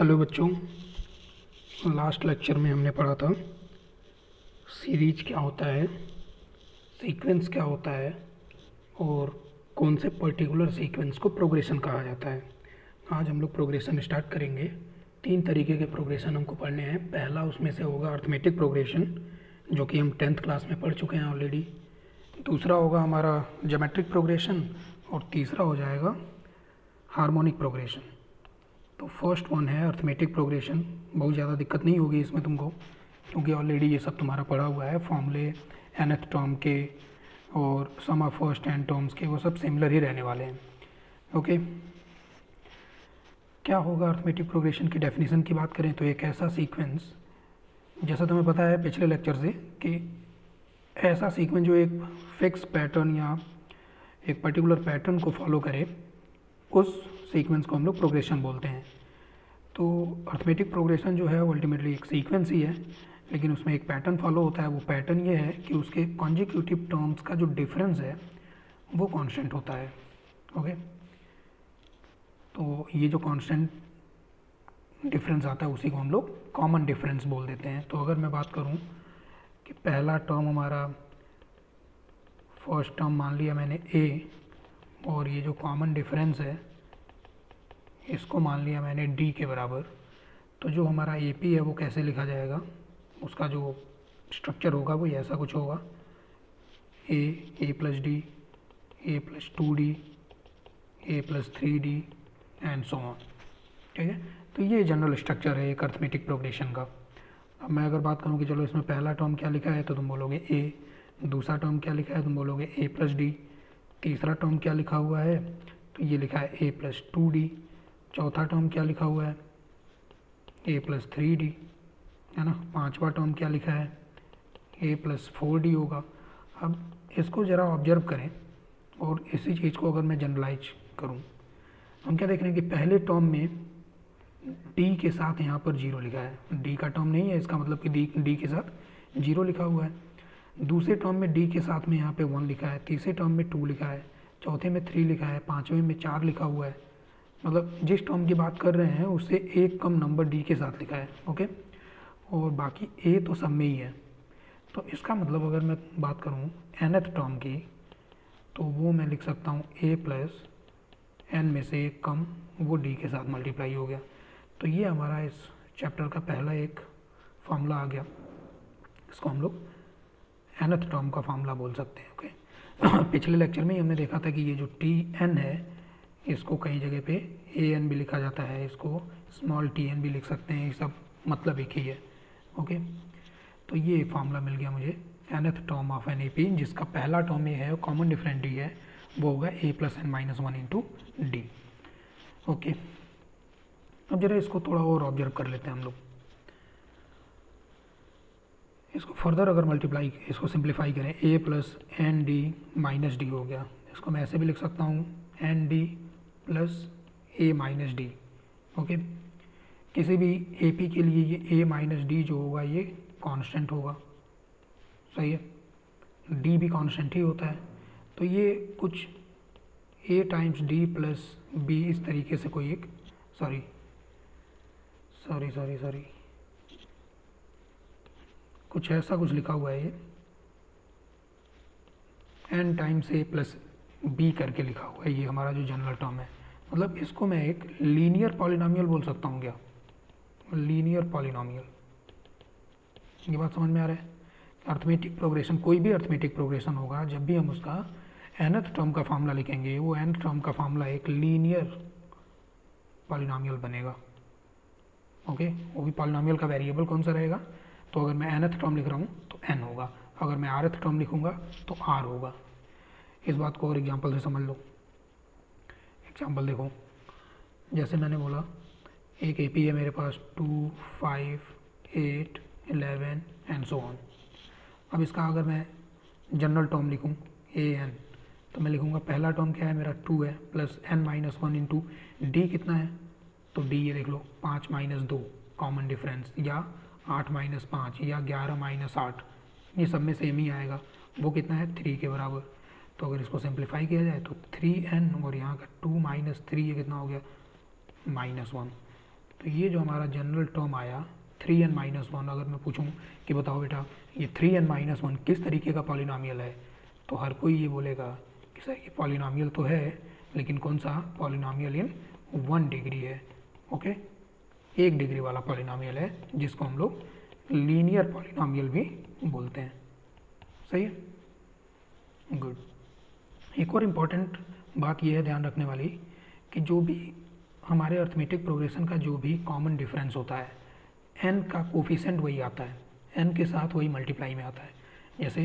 Hello बच्चों, last lecture में हमने पढ़ा था सीरीज क्या होता है, सीक्वेंस क्या होता है और कौन से पर्टिकुलर सीक्वेंस को प्रोग्रेशन कहा जाता है। आज हम लोग प्रोग्रेशन स्टार्ट करेंगे। 3 तरीके के प्रोग्रेशन हमको पढ़ने हैं। पहला उसमें से होगा अर्थमेटिक प्रोग्रेशन, जो कि हम 10th क्लास में पढ़ चुके हैं ऑलरेडी। दूसरा होगा हमारा ज्योमेट्रिक प्रोग्रेशन और तीसरा हो जाएगा हार्मोनिक प्रोग्रेशन। तो फर्स्ट वन है अर्थमेटिक प्रोग्रेशन। बहुत ज़्यादा दिक्कत नहीं होगी इसमें तुमको, क्योंकि ऑलरेडी ये सब तुम्हारा पढ़ा हुआ है। फॉर्मूले nth टर्म के और सम ऑफ फर्स्ट एन टर्म्स के वो सब सिमिलर ही रहने वाले हैं। ओके, क्या होगा अर्थमेटिक प्रोग्रेशन की डेफिनेशन की बात करें तो एक ऐसा सीक्वेंस, जैसा तुम्हें पता है पिछले लेक्चर से, कि ऐसा सीक्वेंस जो एक फिक्स पैटर्न या एक पर्टिकुलर पैटर्न को फॉलो करे, उस सीक्वेंस को हम लोग प्रोग्रेशन बोलते हैं। तो अर्थमेटिक प्रोग्रेशन जो है वो अल्टीमेटली एक सीक्वेंस ही है, लेकिन उसमें एक पैटर्न फॉलो होता है। वो पैटर्न ये है कि उसके कॉन्जिक्यूटिव टर्म्स का जो डिफरेंस है वो कांस्टेंट होता है। ओके, तो ये जो कांस्टेंट डिफरेंस आता है उसी को हम लोग कॉमन डिफरेंस बोल देते हैं। तो अगर मैं बात करूँ कि पहला टर्म हमारा, फर्स्ट टर्म मान लिया मैंने ए, और ये जो कॉमन डिफरेंस है इसको मान लिया मैंने डी के बराबर, तो जो हमारा ए पी है वो कैसे लिखा जाएगा, उसका जो स्ट्रक्चर होगा वो ऐसा कुछ होगा, a plus d, a plus 2d, a plus 3d and so on. ठीक है, तो ये जनरल स्ट्रक्चर है एक अर्थमेटिक प्रोग्रेशन का। अब मैं अगर बात करूँ कि चलो इसमें पहला टर्म क्या लिखा है, तो तुम बोलोगे ए। दूसरा टर्म क्या लिखा है, तुम बोलोगे ए प्लस डी। तीसरा टर्म क्या लिखा हुआ है, तो ये लिखा है ए प्लस 2d। चौथा टर्म क्या लिखा हुआ है, ए प्लस 3d, है ना। पांचवा टर्म क्या लिखा है, ए प्लस 4d होगा। अब इसको ज़रा ऑब्जर्व करें और इसी चीज़ को अगर मैं जनरलाइज करूं, हम क्या देख रहे हैं कि पहले टर्म में d के साथ यहाँ पर 0 लिखा है। d का टर्म नहीं है, इसका मतलब कि d के साथ 0 लिखा हुआ है। दूसरे टर्म में d के साथ में यहाँ पे 1 लिखा है। तीसरे टर्म में 2 लिखा है। चौथे में 3 लिखा है। पाँचवें में 4 लिखा हुआ है। मतलब जिस टर्म की बात कर रहे हैं उससे एक कम नंबर डी के साथ लिखा है। ओके, और बाकी ए तो सब में ही है। तो इसका मतलब अगर मैं बात करूँ nth टर्म की, तो वो मैं लिख सकता हूँ ए प्लस एन में से एक कम, वो डी के साथ मल्टीप्लाई हो गया। तो ये हमारा इस चैप्टर का पहला एक फार्मूला आ गया। इसको हम लोग nth टर्म का फार्मूला बोल सकते हैं। ओके, पिछले लेक्चर में ही हमने देखा था कि ये जो टी एन है, इसको कई जगह पे ए एन भी लिखा जाता है, इसको स्मॉल टी एन भी लिख सकते हैं। ये सब मतलब एक ही है। ओके, तो ये एक फार्मूला मिल गया मुझे nth term of an A P, जिसका पहला टर्म ये है, कॉमन डिफरेंट डी है, वो होगा a plus n minus 1 into d. Okay, अब जरा इसको थोड़ा और ऑब्जर्व कर लेते हैं हम लोग। इसको फर्दर अगर मल्टीप्लाई, इसको सिंप्लीफाई करें, a plus n d minus d हो गया। इसको मैं ऐसे भी लिख सकता हूँ, n d plus a minus d. Okay, किसी भी ए पी के लिए ये ए माइनस डी जो होगा ये कांस्टेंट होगा। सही है, डी भी कांस्टेंट ही होता है। तो ये कुछ ए टाइम्स डी प्लस बी, इस तरीके से कोई एक सॉरी कुछ ऐसा कुछ लिखा हुआ है, ये एन टाइम्स ए प्लस बी करके लिखा हुआ है। ये हमारा जो जनरल टर्म है, मतलब इसको मैं एक लीनियर पॉलिनोमियल बोल सकता हूँ। क्या लीनियर पॉलिनोमियल, ये बात समझ में आ रहा है। अर्थमेटिक प्रोग्रेशन, कोई भी अर्थमेटिक प्रोग्रेशन होगा, जब भी हम उसका nth टर्म का फार्मूला लिखेंगे, वो nth टर्म का फार्मूला एक लीनियर पॉलिनोमियल बनेगा। ओके, वो भी पॉलिनोमियल का वेरिएबल कौन सा रहेगा, तो अगर मैं nth टर्म लिख रहा हूँ तो n होगा, अगर मैं rth टर्म लिखूँगा तो r होगा। इस बात को और एग्जांपल से समझ लो। एग्जांपल देखो, जैसे मैंने बोला एक ए पी है मेरे पास, 2, 5, 8, 11 एंड सो ऑन। अब इसका अगर मैं जनरल टर्म लिखूँ ए एन, तो मैं लिखूँगा पहला टर्म क्या है मेरा, 2 है, plus n minus 1 into d कितना है, तो डी ये लिख लो 5 माइनस 2 कॉमन डिफरेंस, या 8 माइनस 5, या 11 माइनस 8, ये सब में सेम ही आएगा। वो कितना है, 3 के बराबर। तो अगर इसको सिंप्लीफाई किया जाए तो 3n, और यहाँ का 2 माइनस 3, ये कितना हो गया, -1। तो ये जो हमारा जनरल टर्म आया 3n-1, अगर मैं पूछूं कि बताओ बेटा ये 3n-1 किस तरीके का पॉलिनॉमियल है, तो हर कोई ये बोलेगा कि सर ये पॉलिनॉमियल तो है, लेकिन कौन सा पॉलिनॉमियल इन 1 डिग्री है। ओके, 1 डिग्री वाला पॉलिनॉमियल है, जिसको हम लोग लीनियर पॉलिनॉमियल भी बोलते हैं। सही है, गुड। एक और इम्पॉर्टेंट बात यह है ध्यान रखने वाली कि जो भी हमारे अर्थमेटिक प्रोग्रेशन का जो भी कॉमन डिफरेंस होता है, n का कोफिशिएंट वही आता है, n के साथ वही मल्टीप्लाई में आता है। जैसे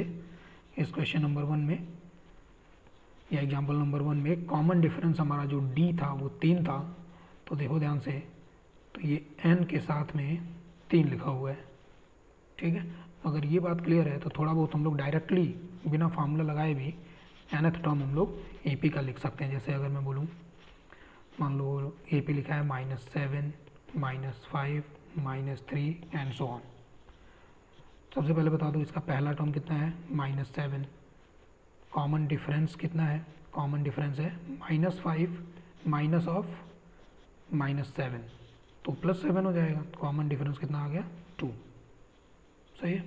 इस क्वेश्चन नंबर 1 में या एग्जाम्पल नंबर 1 में कॉमन डिफरेंस हमारा जो d था वो 3 था, तो देखो ध्यान से, तो ये n के साथ में 3 लिखा हुआ है। ठीक है, अगर ये बात क्लियर है तो थोड़ा बहुत हम लोग डायरेक्टली बिना फार्मूला लगाए भी nth टर्म हम लोग AP का लिख सकते हैं। जैसे अगर मैं बोलूँ, मान लो AP लिखा है -7, -5, -3 एंड सो ऑन। सबसे पहले बता दो इसका पहला टर्म कितना है, -7। कॉमन डिफरेंस कितना है, कॉमन डिफरेंस है -5 माइनस ऑफ -7, तो +7 हो जाएगा। कॉमन डिफरेंस कितना आ गया, 2। सही है,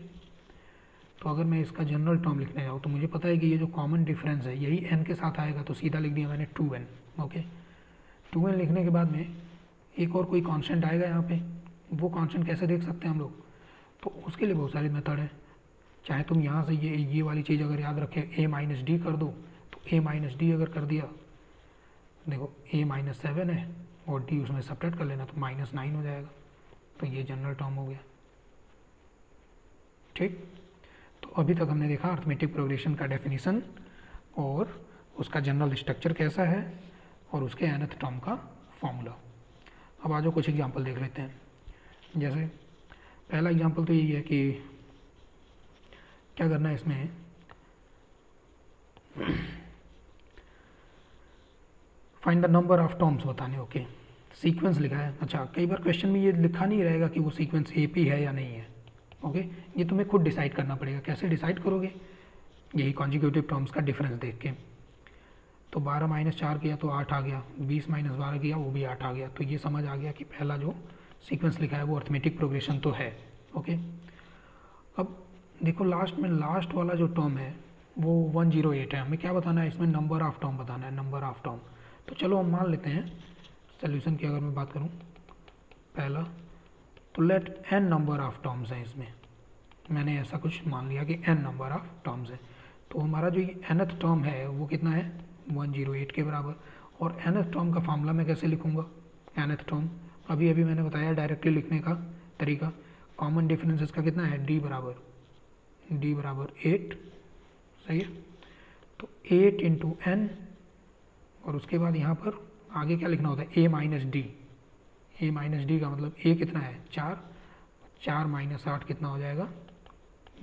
तो अगर मैं इसका जनरल टर्म लिखने जाऊँ तो मुझे पता है कि ये जो कॉमन डिफरेंस है यही n के साथ आएगा, तो सीधा लिख दिया मैंने 2n। ओके, 2n लिखने के बाद में एक और कोई कांस्टेंट आएगा यहाँ पे, वो कांस्टेंट कैसे देख सकते हैं हम लोग, तो उसके लिए बहुत सारे मेथड हैं। चाहे तुम यहाँ से ये वाली चीज़ अगर याद रखें a - d कर दो, तो a - d अगर कर दिया, देखो a - 7 है और d उसमें सब्ट्रैक्ट कर लेना, तो -9 हो जाएगा। तो ये जनरल टर्म हो गया। ठीक, तो अभी तक हमने देखा अर्थमेटिक प्रोग्रेशन का डेफिनेशन और उसका जनरल स्ट्रक्चर कैसा है और उसके nth टर्म का फॉर्मूला। अब आ जाओ कुछ एग्जांपल देख लेते हैं। जैसे पहला एग्जांपल तो यही है कि क्या करना है इसमें, find the number of terms बताने। ओके, सीक्वेंस लिखा है। अच्छा, कई बार क्वेश्चन में ये लिखा नहीं रहेगा कि वो सीक्वेंस AP है या नहीं है। ओके, ये तुम्हें खुद डिसाइड करना पड़ेगा। कैसे डिसाइड करोगे, यही कॉन्जिक्यूटिव टर्म्स का डिफरेंस देख के। तो 12 - 4 किया तो 8 आ गया, 20 - 12 किया वो भी 8 आ गया। तो ये समझ आ गया कि पहला जो सीक्वेंस लिखा है वो अर्थमेटिक प्रोग्रेशन तो है। ओके, अब देखो लास्ट में लास्ट वाला जो टर्म है वो 108 है। हमें क्या बताना है इसमें, नंबर ऑफ टर्म बताना है, नंबर ऑफ टर्म। तो चलो हम मान लेते हैं सोल्यूशन की अगर मैं बात करूँ पहला, तो let n number of terms हैं इसमें। मैंने ऐसा कुछ मान लिया कि n नंबर ऑफ टर्म्स है। तो हमारा जो ये nth टर्म है वो कितना है, 108 के बराबर। और nth टर्म का फार्मूला मैं कैसे लिखूँगा, nth टर्म अभी मैंने बताया डायरेक्टली लिखने का तरीका। कॉमन डिफरेंस इसका कितना है, d बराबर 8। सही है, तो 8 इंटू n, और उसके बाद यहाँ पर आगे क्या लिखना होता है, a - d। a - d का मतलब a कितना है, 4 - 8 कितना हो जाएगा,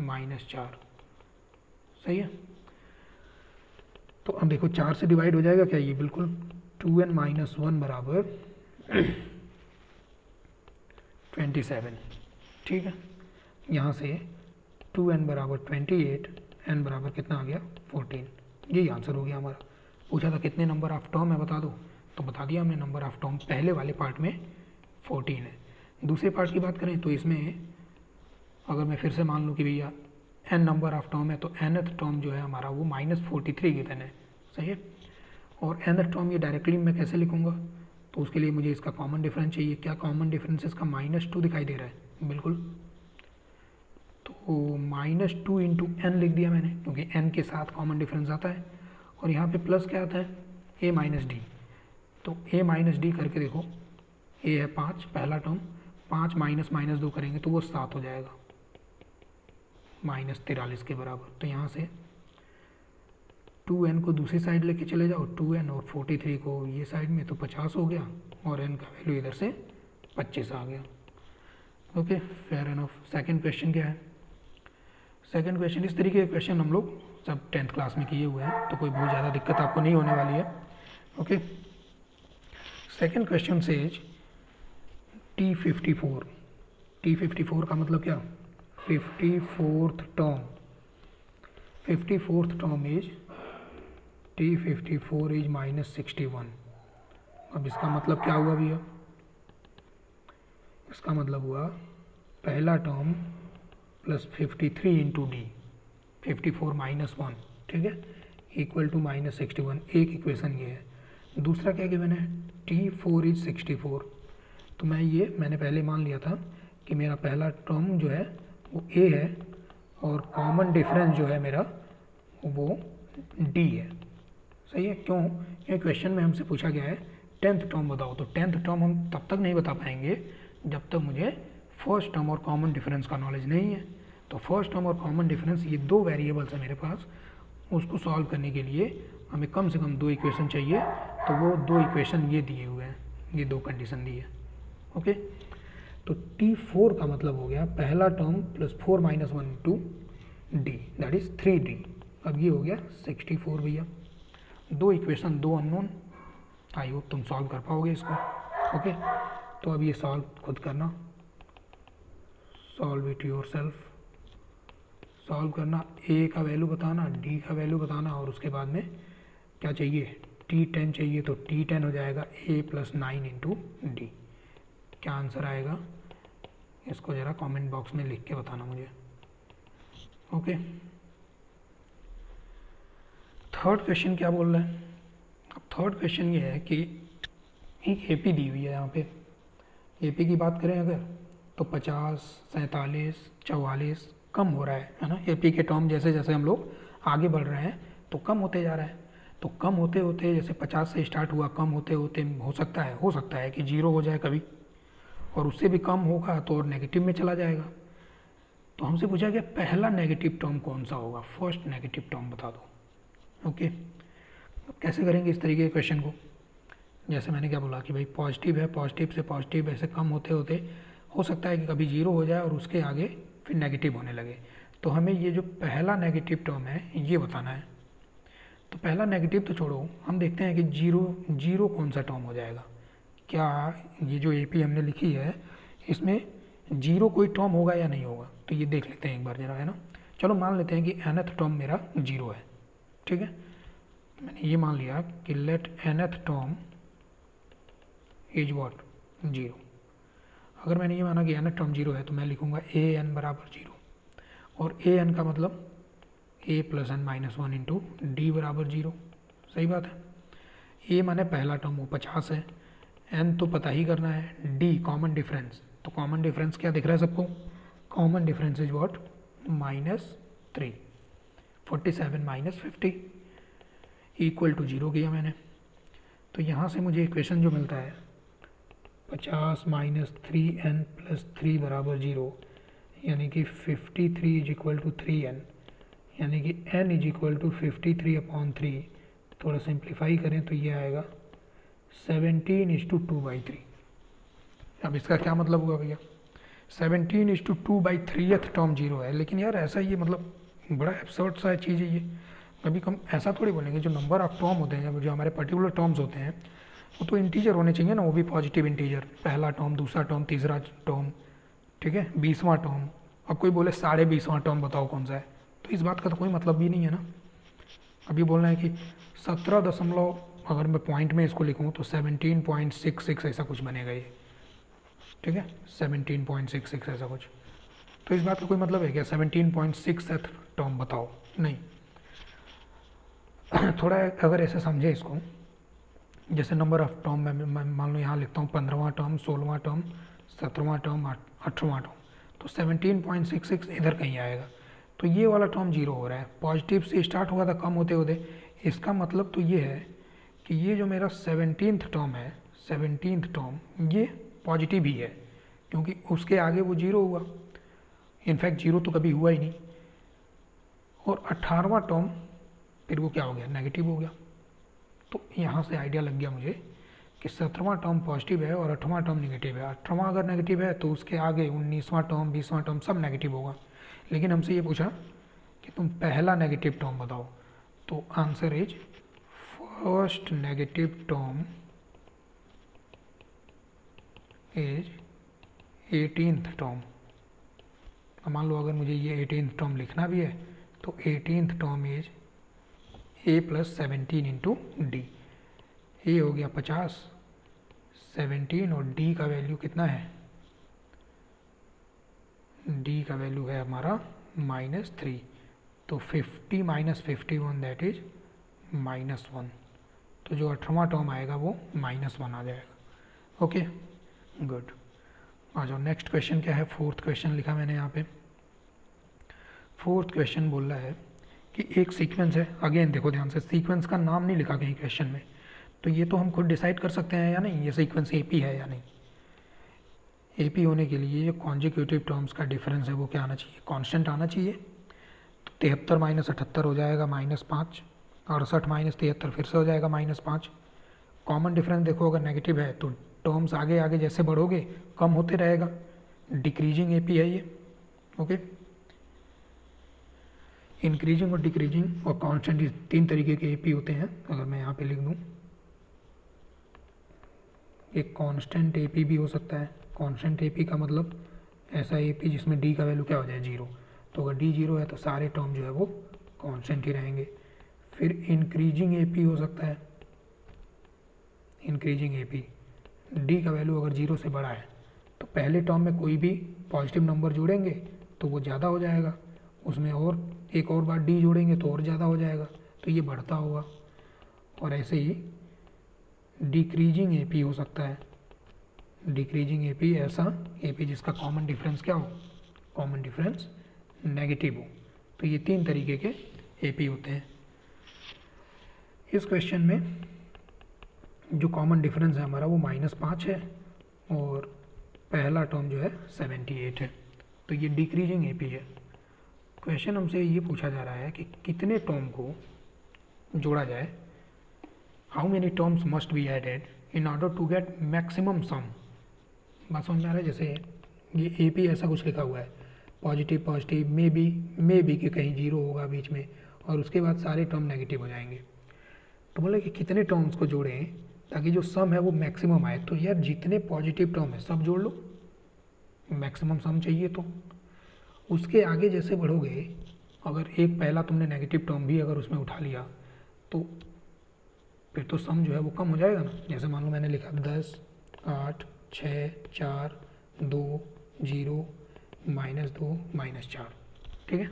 -4। सही है, तो अब देखो 4 से डिवाइड हो जाएगा क्या, ये बिल्कुल 2n - 1 बराबर 27। ठीक है, यहाँ से 2n बराबर 28, n बराबर कितना आ गया, 14। यही आंसर हो गया हमारा। पूछा था कितने नंबर ऑफ टर्म है बता दो, तो बता दिया हमने नंबर ऑफ टर्म पहले वाले पार्ट में 14 है। दूसरे पार्ट की बात करें तो इसमें अगर मैं फिर से मान लूँ कि भैया n नंबर ऑफ टर्म है, तो nth टर्म जो है हमारा वो -43 गिवन है। सही है, और nth टर्म ये डायरेक्टली मैं कैसे लिखूँगा, तो उसके लिए मुझे इसका कॉमन डिफरेंस चाहिए। क्या कॉमन डिफरेंस इसका -2 दिखाई दे रहा है, बिल्कुल। तो -2 इंटू n लिख दिया मैंने, क्योंकि n के साथ कॉमन डिफरेंस आता है। और यहाँ पे प्लस क्या आता है, a - d। तो a - d करके देखो, a है 5 पहला टर्म, 5 - 2 करेंगे तो वो 7 हो जाएगा, -43 के बराबर। तो यहाँ से 2n को दूसरी साइड लेके चले जाओ, 2n और 43 को ये साइड में, तो 50 हो गया, और n का वैल्यू इधर से 25 आ गया। Okay, fair enough. Second question क्या है, सेकंड क्वेश्चन इस तरीके के क्वेश्चन हम लोग सब 10th क्लास में किए हुए हैं, तो कोई बहुत ज़्यादा दिक्कत आपको नहीं होने वाली है। ओके, सेकंड क्वेश्चन से T54। T54 का मतलब क्या, 54th term. 54th term is T54 is -61। अब इसका मतलब क्या हुआ भैया, इसका मतलब हुआ पहला term plus 53 into D, 54 minus 1, ठीक है, इक्वल टू माइनस 61। एक इक्वेशन ये है। दूसरा क्या गिवन है, T4 इज 64। तो मैंने पहले मान लिया था कि मेरा पहला टर्म जो है वो ए है और कॉमन डिफरेंस जो है मेरा वो डी है। सही है, क्यों? क्योंकि क्वेश्चन में हमसे पूछा गया है 10th टर्म बताओ। तो 10th टर्म हम तब तक नहीं बता पाएंगे जब तक मुझे फर्स्ट टर्म और कॉमन डिफरेंस का नॉलेज नहीं है। तो फर्स्ट टर्म और कॉमन डिफरेंस ये दो वेरिएबल्स है मेरे पास, उसको सॉल्व करने के लिए हमें कम से कम दो इक्वेशन चाहिए। तो वो दो इक्वेशन ये दिए हुए हैं, ये दो कंडीशन दी है। ओके, तो T4 का मतलब हो गया पहला term plus 4 minus 1 into D, that is 3D। अब ये हो गया 64 भैया। दो इक्वेशन, दो अननोन। आई होप तुम सॉल्व कर पाओगे इसको। ओके, तो अब ये सॉल्व खुद करना, solve it your self. Solve करना, ए का वैल्यू बताना, डी का वैल्यू बताना, और उसके बाद में क्या चाहिए, T10 चाहिए। तो T10 हो जाएगा a प्लस 9 इंटू डी। क्या आंसर आएगा इसको ज़रा कमेंट बॉक्स में लिख के बताना मुझे। ओके, थर्ड क्वेश्चन क्या बोल रहा है? अब थर्ड क्वेश्चन ये है कि एक एपी दी हुई है। यहाँ पे एपी की बात करें अगर तो 50, 47, 44 कम हो रहा है ना। एपी के टर्म जैसे जैसे हम लोग आगे बढ़ रहे हैं तो कम होते जा रहा है। तो कम होते होते जैसे 50 से स्टार्ट हुआ, कम होते होते हो सकता है कि 0 हो जाए कभी, और उससे भी कम होगा तो और नेगेटिव में चला जाएगा। तो हमसे पूछा गया पहला नेगेटिव टर्म कौन सा होगा, फर्स्ट नेगेटिव टर्म बता दो। ओके, अब कैसे करेंगे इस तरीके के क्वेश्चन को? जैसे मैंने क्या बोला कि भाई पॉजिटिव है, पॉजिटिव से पॉजिटिव ऐसे कम होते होते हो सकता है कि कभी 0 हो जाए और उसके आगे फिर नेगेटिव होने लगे। तो हमें ये जो पहला नेगेटिव टर्म है ये बताना है। तो पहला नेगेटिव तो छोड़ो, हम देखते हैं कि जीरो कौन सा टर्म हो जाएगा। क्या ये जो एपी हमने लिखी है इसमें 0 कोई टर्म होगा या नहीं होगा? तो ये देख लेते हैं एक बार जरा, है ना। चलो मान लेते हैं कि nth टर्म मेरा 0 है, ठीक है। मैंने ये मान लिया कि let nth term is what, 0। अगर मैंने ये माना कि nth टर्म 0 है तो मैं लिखूंगा an बराबर 0, और an का मतलब a plus n minus 1 into D बराबर 0। सही बात है। a माने पहला टर्म वो 50 है, n तो पता ही करना है, d कॉमन डिफरेंस। तो कॉमन डिफरेंस क्या दिख रहा है सबको? Common difference is what, -3। 47 minus 50 equal to 0 किया मैंने। तो यहाँ से मुझे इक्वेशन जो मिलता है 50 माइनस 3n प्लस 3 बराबर 0, यानी कि 53 इज इक्वल टू 3n, यानी कि n इज इक्वल टू 53/3। थोड़ा सिंप्लीफाई करें तो ये आएगा 17:2/3। अब इसका क्या मतलब हुआ भैया? 17:2/3th टर्म 0 है, लेकिन यार ऐसा ये मतलब बड़ा एब्सर्ड सा चीज़ है ये। कभी कम ऐसा थोड़ी बोलेंगे, जो नंबर ऑफ टर्म होते हैं, जो हमारे पर्टिकुलर टर्म्स होते हैं वो तो इंटीजर होने चाहिए ना, वो भी पॉजिटिव इंटीजर। पहला टर्म, दूसरा टर्म, तीसरा टर्म, ठीक है, 20वां टर्म। अब कोई बोले 20.5वां टर्म बताओ कौन सा है, तो इस बात का तो कोई मतलब भी नहीं है ना। अभी बोलना है कि 17 अगर मैं पॉइंट में इसको लिखूँ तो 17.66 ऐसा कुछ बनेगा ये, ठीक है, 17.66 ऐसा कुछ। तो इस बात का कोई मतलब है क्या? 17.6th टर्म बताओ, नहीं। थोड़ा अगर ऐसे समझे इसको, जैसे नंबर ऑफ टर्म मैं मान लो यहाँ लिखता हूँ 15वां टर्म, 16वां टर्म, 17वां टर्म, 18वां टर्म, तो 17.66 इधर कहीं आएगा। तो ये वाला टर्म 0 हो रहा है, पॉजिटिव से स्टार्ट हुआ था, कम होते होते। इसका मतलब तो ये है कि ये जो मेरा 17th टर्म है, 17th टर्म ये पॉजिटिव ही है, क्योंकि उसके आगे वो 0 हुआ। इनफैक्ट 0 तो कभी हुआ ही नहीं। और 18वां टर्म फिर वो क्या हो गया, नेगेटिव हो गया। तो यहाँ से आइडिया लग गया मुझे कि 17वां टर्म पॉजिटिव है और 8वां टर्म नेगेटिव है। 18वां अगर नेगेटिव है तो उसके आगे 19वां टर्म, 20वां टर्म सब नेगेटिव होगा। लेकिन हमसे ये पूछा कि तुम पहला नेगेटिव टर्म बताओ, तो answer is first negative term is 18th term. मान लो अगर मुझे ये 18th टर्म लिखना भी है तो 18th term is a plus 17 into d. A हो गया 50, 17 और डी का वैल्यू कितना है डी का वैल्यू है हमारा -3, तो 50 - 51 दैट इज -1, तो जो 8वां टर्म आएगा वो -1 आ जाएगा। Okay good. आ जाओ नेक्स्ट क्वेश्चन क्या है, फोर्थ क्वेश्चन लिखा मैंने यहाँ पे। फोर्थ क्वेश्चन बोल रहा है कि एक सीक्वेंस है, अगेन देखो ध्यान से, सीक्वेंस का नाम नहीं लिखा कहीं क्वेश्चन में, तो ये तो हम खुद डिसाइड कर सकते हैं या नहीं ये सीक्वेंस एपी है या नहीं। एपी होने के लिए ये कॉन्जिक्यूटिव टर्म्स का डिफरेंस है वो क्या आना चाहिए, कांस्टेंट आना चाहिए। तो 73 - 78 हो जाएगा -5, 68 - 73 फिर से हो जाएगा -5। कॉमन डिफरेंस देखो अगर नेगेटिव है तो टर्म्स आगे आगे जैसे बढ़ोगे कम होते रहेगा, डिक्रीजिंग एपी है ये। ओके, इंक्रीजिंग और डिक्रीजिंग और कांस्टेंट, इस 3 तरीके के एपी होते हैं। अगर मैं यहाँ पे लिख दूँ, एक कांस्टेंट एपी भी हो सकता है। कांस्टेंट एपी का मतलब ऐसा एपी जिसमें डी का वैल्यू क्या हो जाए 0, तो अगर डी 0 है तो सारे टर्म जो है वो कांस्टेंट ही रहेंगे। फिर इंक्रीजिंग एपी हो सकता है, इंक्रीजिंग एपी, डी का वैल्यू अगर 0 से बड़ा है तो पहले टर्म में कोई भी पॉजिटिव नंबर जोड़ेंगे तो वो ज़्यादा हो जाएगा, उसमें और एक और बार डी जोड़ेंगे तो और ज़्यादा हो जाएगा, तो ये बढ़ता होगा। और ऐसे ही डिक्रीजिंग एपी हो सकता है, डिक्रीजिंग एपी ऐसा एपी जिसका कॉमन डिफरेंस क्या हो, कॉमन डिफरेंस नेगेटिव हो। तो ये 3 तरीके के एपी होते हैं। इस क्वेश्चन में जो कॉमन डिफरेंस है हमारा वो -5 है और पहला टर्म जो है 78 है, तो ये डिक्रीजिंग एपी है। क्वेश्चन हमसे ये पूछा जा रहा है कि कितने टर्म को जोड़ा जाए, how many terms must be added in order to get maximum sum. बात समझ में आ रहा है, जैसे ये एपी ऐसा कुछ लिखा हुआ है, पॉजिटिव पॉजिटिव, मे बी कि कहीं 0 होगा बीच में और उसके बाद सारे टर्म नेगेटिव हो जाएंगे। तो बोले कि कितने टर्म्स को जोड़ें ताकि जो सम है वो मैक्सिमम आए। तो यार जितने पॉजिटिव टर्म है सब जोड़ लो, मैक्सिमम सम चाहिए। तो उसके आगे जैसे बढ़ोगे, अगर एक पहला तुमने नेगेटिव टर्म भी अगर उसमें उठा लिया तो फिर तो सम जो है वो कम हो जाएगा ना। जैसे मान लो मैंने लिखा 10, 8, 6, 4, 2, 0, -2, -4, ठीक है,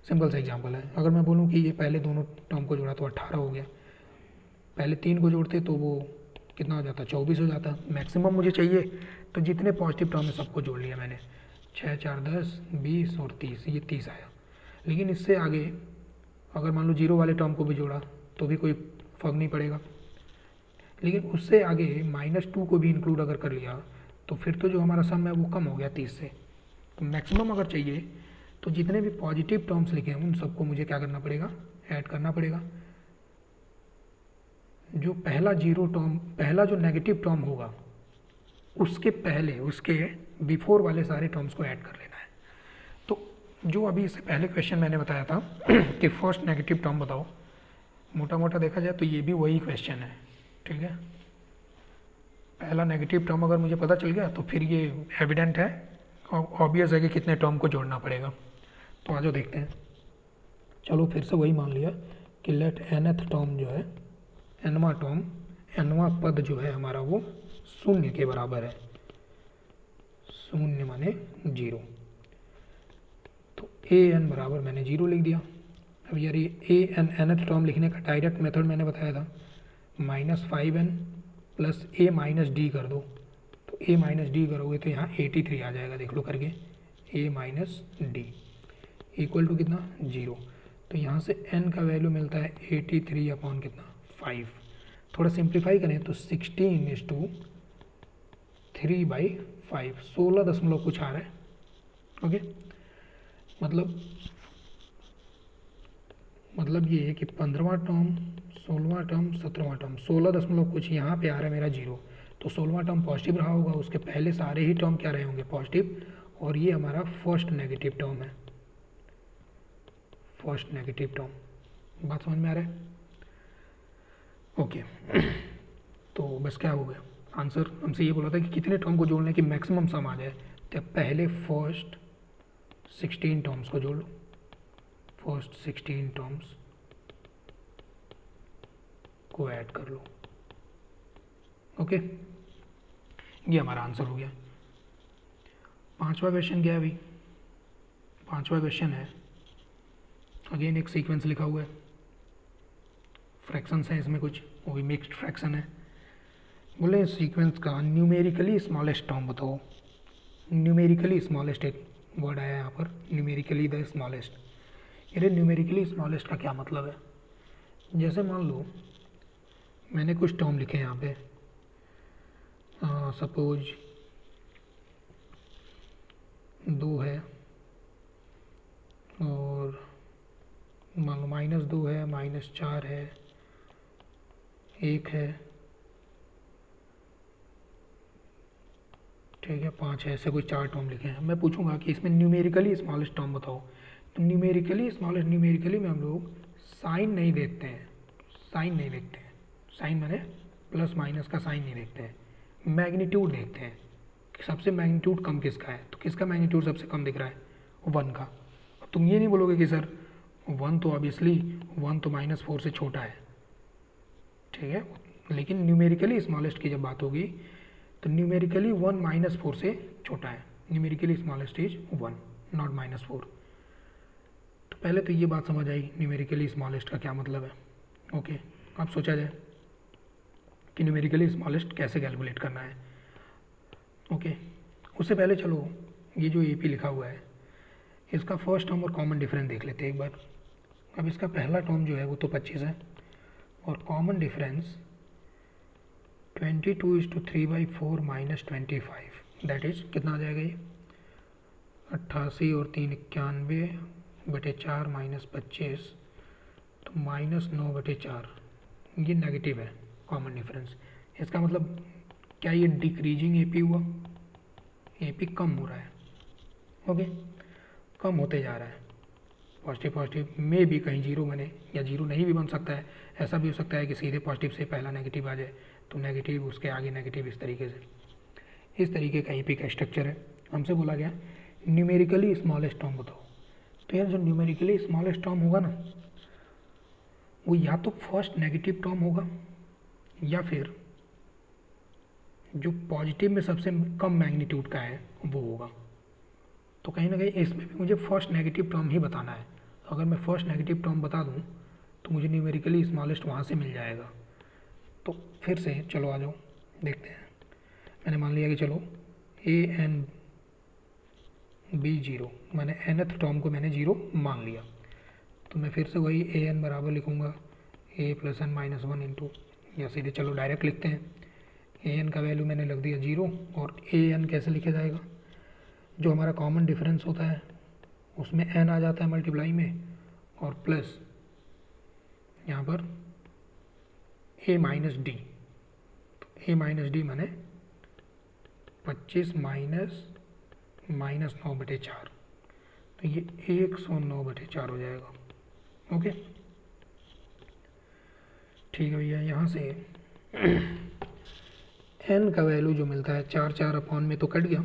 सिंपल सा एग्जांपल है। अगर मैं बोलूँ कि ये पहले दोनों टर्म को जोड़ा तो 18 हो गया, पहले 3 को जोड़ते तो वो कितना हो जाता, 24 हो जाता। मैक्सिमम मुझे चाहिए तो जितने पॉजिटिव टर्म है सबको जोड़ लिया मैंने, 6, 4, 10, 20 और 30, ये 30 आया। लेकिन इससे आगे अगर मान लो 0 वाले टर्म को भी जोड़ा तो भी कोई फर्क नहीं पड़ेगा, लेकिन उससे आगे -2 को भी इंक्लूड अगर कर लिया तो फिर तो जो हमारा सम है वो कम हो गया 30 से। तो मैक्सिमम अगर चाहिए तो जितने भी पॉजिटिव टर्म्स लिखे हैं उन सबको मुझे क्या करना पड़ेगा, ऐड करना पड़ेगा। जो पहला 0 टर्म, पहला जो नेगेटिव टर्म होगा उसके पहले, उसके बिफोर वाले सारे टर्म्स को ऐड कर लेना है। तो जो अभी इससे पहले क्वेश्चन मैंने बताया था कि फर्स्ट नेगेटिव टर्म बताओ, मोटा मोटा देखा जाए तो ये भी वही क्वेश्चन है, ठीक है। पहला नेगेटिव टर्म अगर मुझे पता चल गया तो फिर ये एविडेंट है, ऑब्वियस है कि कितने टर्म को जोड़ना पड़ेगा। तो आज देखते हैं। चलो फिर से वही मान लिया कि लेट nth टर्म जो है, nवां टर्म, nवां पद जो है हमारा वो 0 के बराबर है। 0 माने 0, तो an बराबर मैंने 0 लिख दिया। अब यार ये nth टर्म लिखने का डायरेक्ट मेथड मैंने बताया था, -5n plus a minus D कर दो। तो a माइनस डी करोगे तो यहाँ 83 आ जाएगा, देख लो करके, a minus d equal to कितना, 0। तो यहाँ से n का वैल्यू मिलता है 83 अपॉन कितना, 5। थोड़ा सिंप्लीफाई करें तो 16/3/5, 16 दशमलव कुछ आ रहा है। ओके, मतलब ये है कि 15वां टर्म, 16वां टर्म, 17वां टर्म, 16 दशमलव कुछ यहाँ पे आ रहा है मेरा 0। तो 16वां टर्म पॉजिटिव रहा होगा, उसके पहले सारे ही टर्म क्या रहे होंगे, पॉजिटिव। और ये हमारा फर्स्ट नेगेटिव टर्म है, फर्स्ट नेगेटिव टर्म। बात समझ में आ रहा है? ओके तो बस क्या हो गया, आंसर हमसे ये बोला था कि कितने टर्म को जोड़ने की मैक्सिमम सम आ जाए। तो पहले फर्स्ट 16 टर्म्स को जोड़ लो, फर्स्ट 16 टर्म्स को ऐड कर लो। ओके, ये हमारा आंसर हो गया। 5वां क्वेश्चन क्या है अभी, 5वां क्वेश्चन है, अगेन एक सीक्वेंस लिखा हुआ है, फ्रैक्शंस हैं इसमें कुछ, वो भी मिक्स्ड फ्रैक्शन है। बोले सीक्वेंस का न्यूमेरिकली स्मॉलेस्ट टर्म बताओ। न्यूमेरिकली स्मॉलेस्ट एक वर्ड आया यहाँ पर, न्यूमेरिकली द स्मॉलेस्ट। ये न्यूमेरिकली स्मॉलेस्ट का क्या मतलब है? जैसे मान लो मैंने कुछ टर्म लिखे यहाँ पे, सपोज 2 है और मान लो -2 है, -4 है, 1 है, ठीक है, 5 है, ऐसे कोई 4 टर्म लिखे हैं। मैं पूछूंगा कि इसमें न्यूमेरिकली स्मॉलेस्ट टर्म बताओ। तो न्यूमेरिकली स्मॉलेस्ट, न्यूमेरिकली में हम लोग साइन नहीं देखते हैं, साइन नहीं देखते हैं, साइन माने प्लस माइनस का साइन नहीं देखते हैं, मैग्नीट्यूड देखते हैं कि सबसे मैग्नीट्यूड कम किसका है। तो किसका मैग्नीट्यूड सबसे कम दिख रहा है? 1 का। तुम ये नहीं बोलोगे कि सर 1 तो ऑब्वियसली 1 तो -4 से छोटा है, ठीक है, लेकिन न्यूमेरिकली स्मॉलेस्ट की जब बात होगी तो न्यूमेरिकली 1 -4 से छोटा है। Numerically smallest is 1 not -4। तो पहले तो ये बात समझ आई न्यूमेरिकली स्मॉलेस्ट का क्या मतलब है। ओके, अब सोचा जाए कि न्यूमेरिकली स्मॉलेस्ट कैसे कैलकुलेट करना है। ओके, उससे पहले चलो ये जो AP लिखा हुआ है इसका फर्स्ट टर्म और कॉमन डिफरेंस देख लेते हैं एक बार। अब इसका पहला टर्म जो है वो तो 25 है और कॉमन डिफरेंस 22:3/4 - 25, दैट इज कितना आ जाएगा ये? 88 और 3 91/4 -25, तो -9/4। ये नेगेटिव है कॉमन डिफरेंस। इसका मतलब क्या ये डिक्रीजिंग AP हुआ? AP कम हो रहा है। ओके, कम होते जा रहा है। पॉजिटिव पॉजिटिव में भी कहीं 0 बने या 0 नहीं भी बन सकता है। ऐसा भी हो सकता है कि सीधे पॉजिटिव से पहला नेगेटिव आ जाए तो नेगेटिव उसके आगे नेगेटिव, इस तरीके से। इस तरीके का AP का स्ट्रक्चर है। हमसे बोला गया न्यूमेरिकली स्मॉलेस्ट टर्म बताओ। तो यार जो न्यूमेरिकली स्मॉलेस्ट टर्म होगा ना वो या तो फर्स्ट नेगेटिव टर्म होगा या फिर जो पॉजिटिव में सबसे कम मैग्नीट्यूड का है वो होगा। तो कहीं ना कहीं इसमें भी मुझे फर्स्ट नेगेटिव टर्म ही बताना है। अगर मैं फर्स्ट नेगेटिव टर्म बता दूं तो मुझे न्यूमेरिकली स्मॉलेस्ट वहाँ से मिल जाएगा। तो फिर से चलो आ जाओ देखते हैं। मैंने मान लिया कि चलो AN B 0, मैंने nth टर्म को मैंने 0 मान लिया। तो मैं फिर से वही AN बराबर लिखूँगा A + n - 1 इंटू, या सीधे चलो डायरेक्ट लिखते हैं। AN का वैल्यू मैंने लिख दिया 0 और AN कैसे लिखा जाएगा? जो हमारा कॉमन डिफरेंस होता है उसमें n आ जाता है मल्टीप्लाई में और प्लस यहाँ पर A - D। तो A - D माने 25 -9/4, तो ये 109/4 हो जाएगा। ओके, ठीक है भैया। यहाँ से n का वैल्यू जो मिलता है 4 अपॉन में तो कट गया,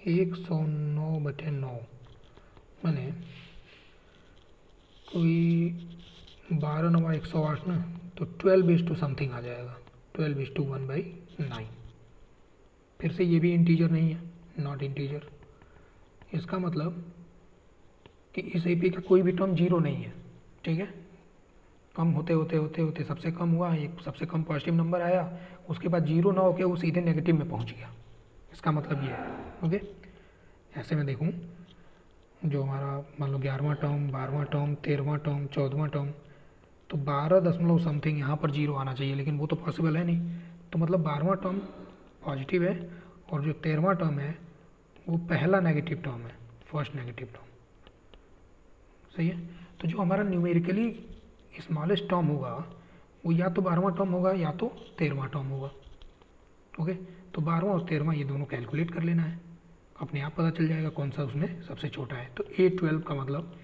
109/9 माने कोई 12 9 108 ना, तो 12 समथिंग आ जाएगा, 12:1/9। फिर से ये भी इंटीजर नहीं है, नॉट इंटीजर। इसका मतलब कि इस AP का कोई भी टर्म 0 नहीं है, ठीक है। कम होते होते होते होते सबसे कम हुआ, एक सबसे कम पॉजिटिव नंबर आया, उसके बाद 0 ना होकर वो सीधे नेगेटिव में पहुंच गया। इसका मतलब ये है। ओके, ऐसे में देखूं जो हमारा मान लो 11वां टर्म, 12वां टर्म, 13वां टर्म, 14वां टर्म, तो 12 समथिंग यहाँ पर 0 आना चाहिए, लेकिन वो तो पॉसिबल है नहीं। तो मतलब 12वां टर्म पॉजिटिव है और जो 13वां टर्म है वो पहला नेगेटिव टर्म है, फर्स्ट नेगेटिव टर्म। सही है। तो जो हमारा न्यूमेरिकली स्मॉलेस्ट टर्म होगा वो या तो 12वां टर्म होगा या तो 13वां टर्म होगा। ओके, तो 12वां और 13वां ये दोनों कैलकुलेट कर लेना है, अपने आप पता चल जाएगा कौन सा उसमें सबसे छोटा है। तो A12 का मतलब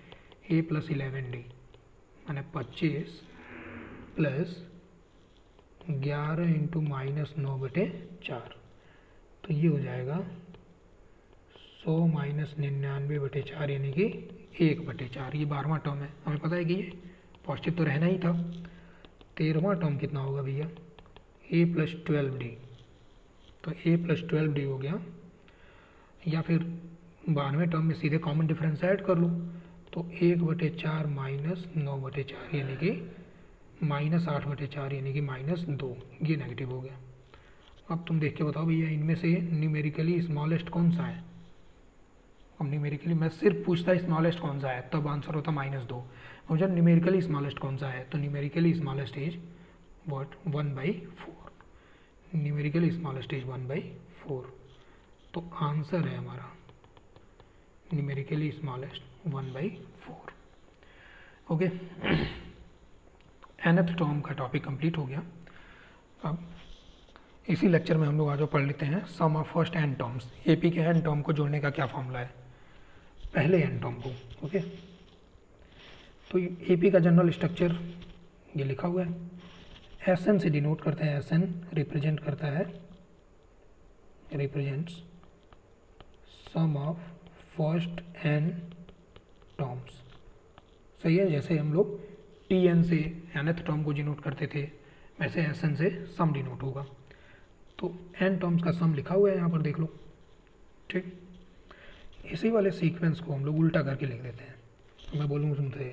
A + 11D माने 25 + 11 × -9/4, तो ये हो जाएगा 100 - 99/4 यानी कि 1/4। ये 12वां टर्म है, हमें पता है कि ये पॉजिटिव तो रहना ही था। 13वां टर्म कितना होगा भैया? A + 12D, तो A + 12D हो गया, या फिर 92 टर्म में सीधे कॉमन डिफरेंस ऐड कर लो, तो 1/4 माइनस 9/4 यानी कि -8/4 यानी कि -2, ये नेगेटिव हो गया। अब तुम देख के बताओ भैया इनमें से न्यूमेरिकली स्मॉलेस्ट कौन सा है। अब न्यूमेरिकली मैं सिर्फ पूछता स्मॉलेस्ट कौन सा है, तब आंसर होता -2। मुझे न्यूमेरिकली स्मॉलेस्ट कौन सा है, तो numerically smallest is what 1/4। Numerically smallest is 1/4, तो आंसर है हमारा numerically smallest 1/4। Okay, nth term का टॉपिक कंप्लीट हो गया। अब इसी लेक्चर में हम लोग आज पढ़ लेते हैं sum of first n terms. AP के एन टर्म को जोड़ने का क्या फॉर्मूला है, पहले एन टर्म को। ओके, तो एपी का जनरल स्ट्रक्चर ये लिखा हुआ है, एस एन से डिनोट करते हैं। एस एन रिप्रेजेंट करता है, represents sum of first n terms. सही है, जैसे हम लोग टी एन से nth टर्म को डिनोट करते थे, वैसे एस एन से सम डिनोट होगा। तो एन टर्म्स का सम लिखा हुआ है यहाँ पर, देख लो। ठीक, इसी वाले सीक्वेंस को हम लोग उल्टा करके लिख देते हैं। तो मैं बोलूँगा तुमसे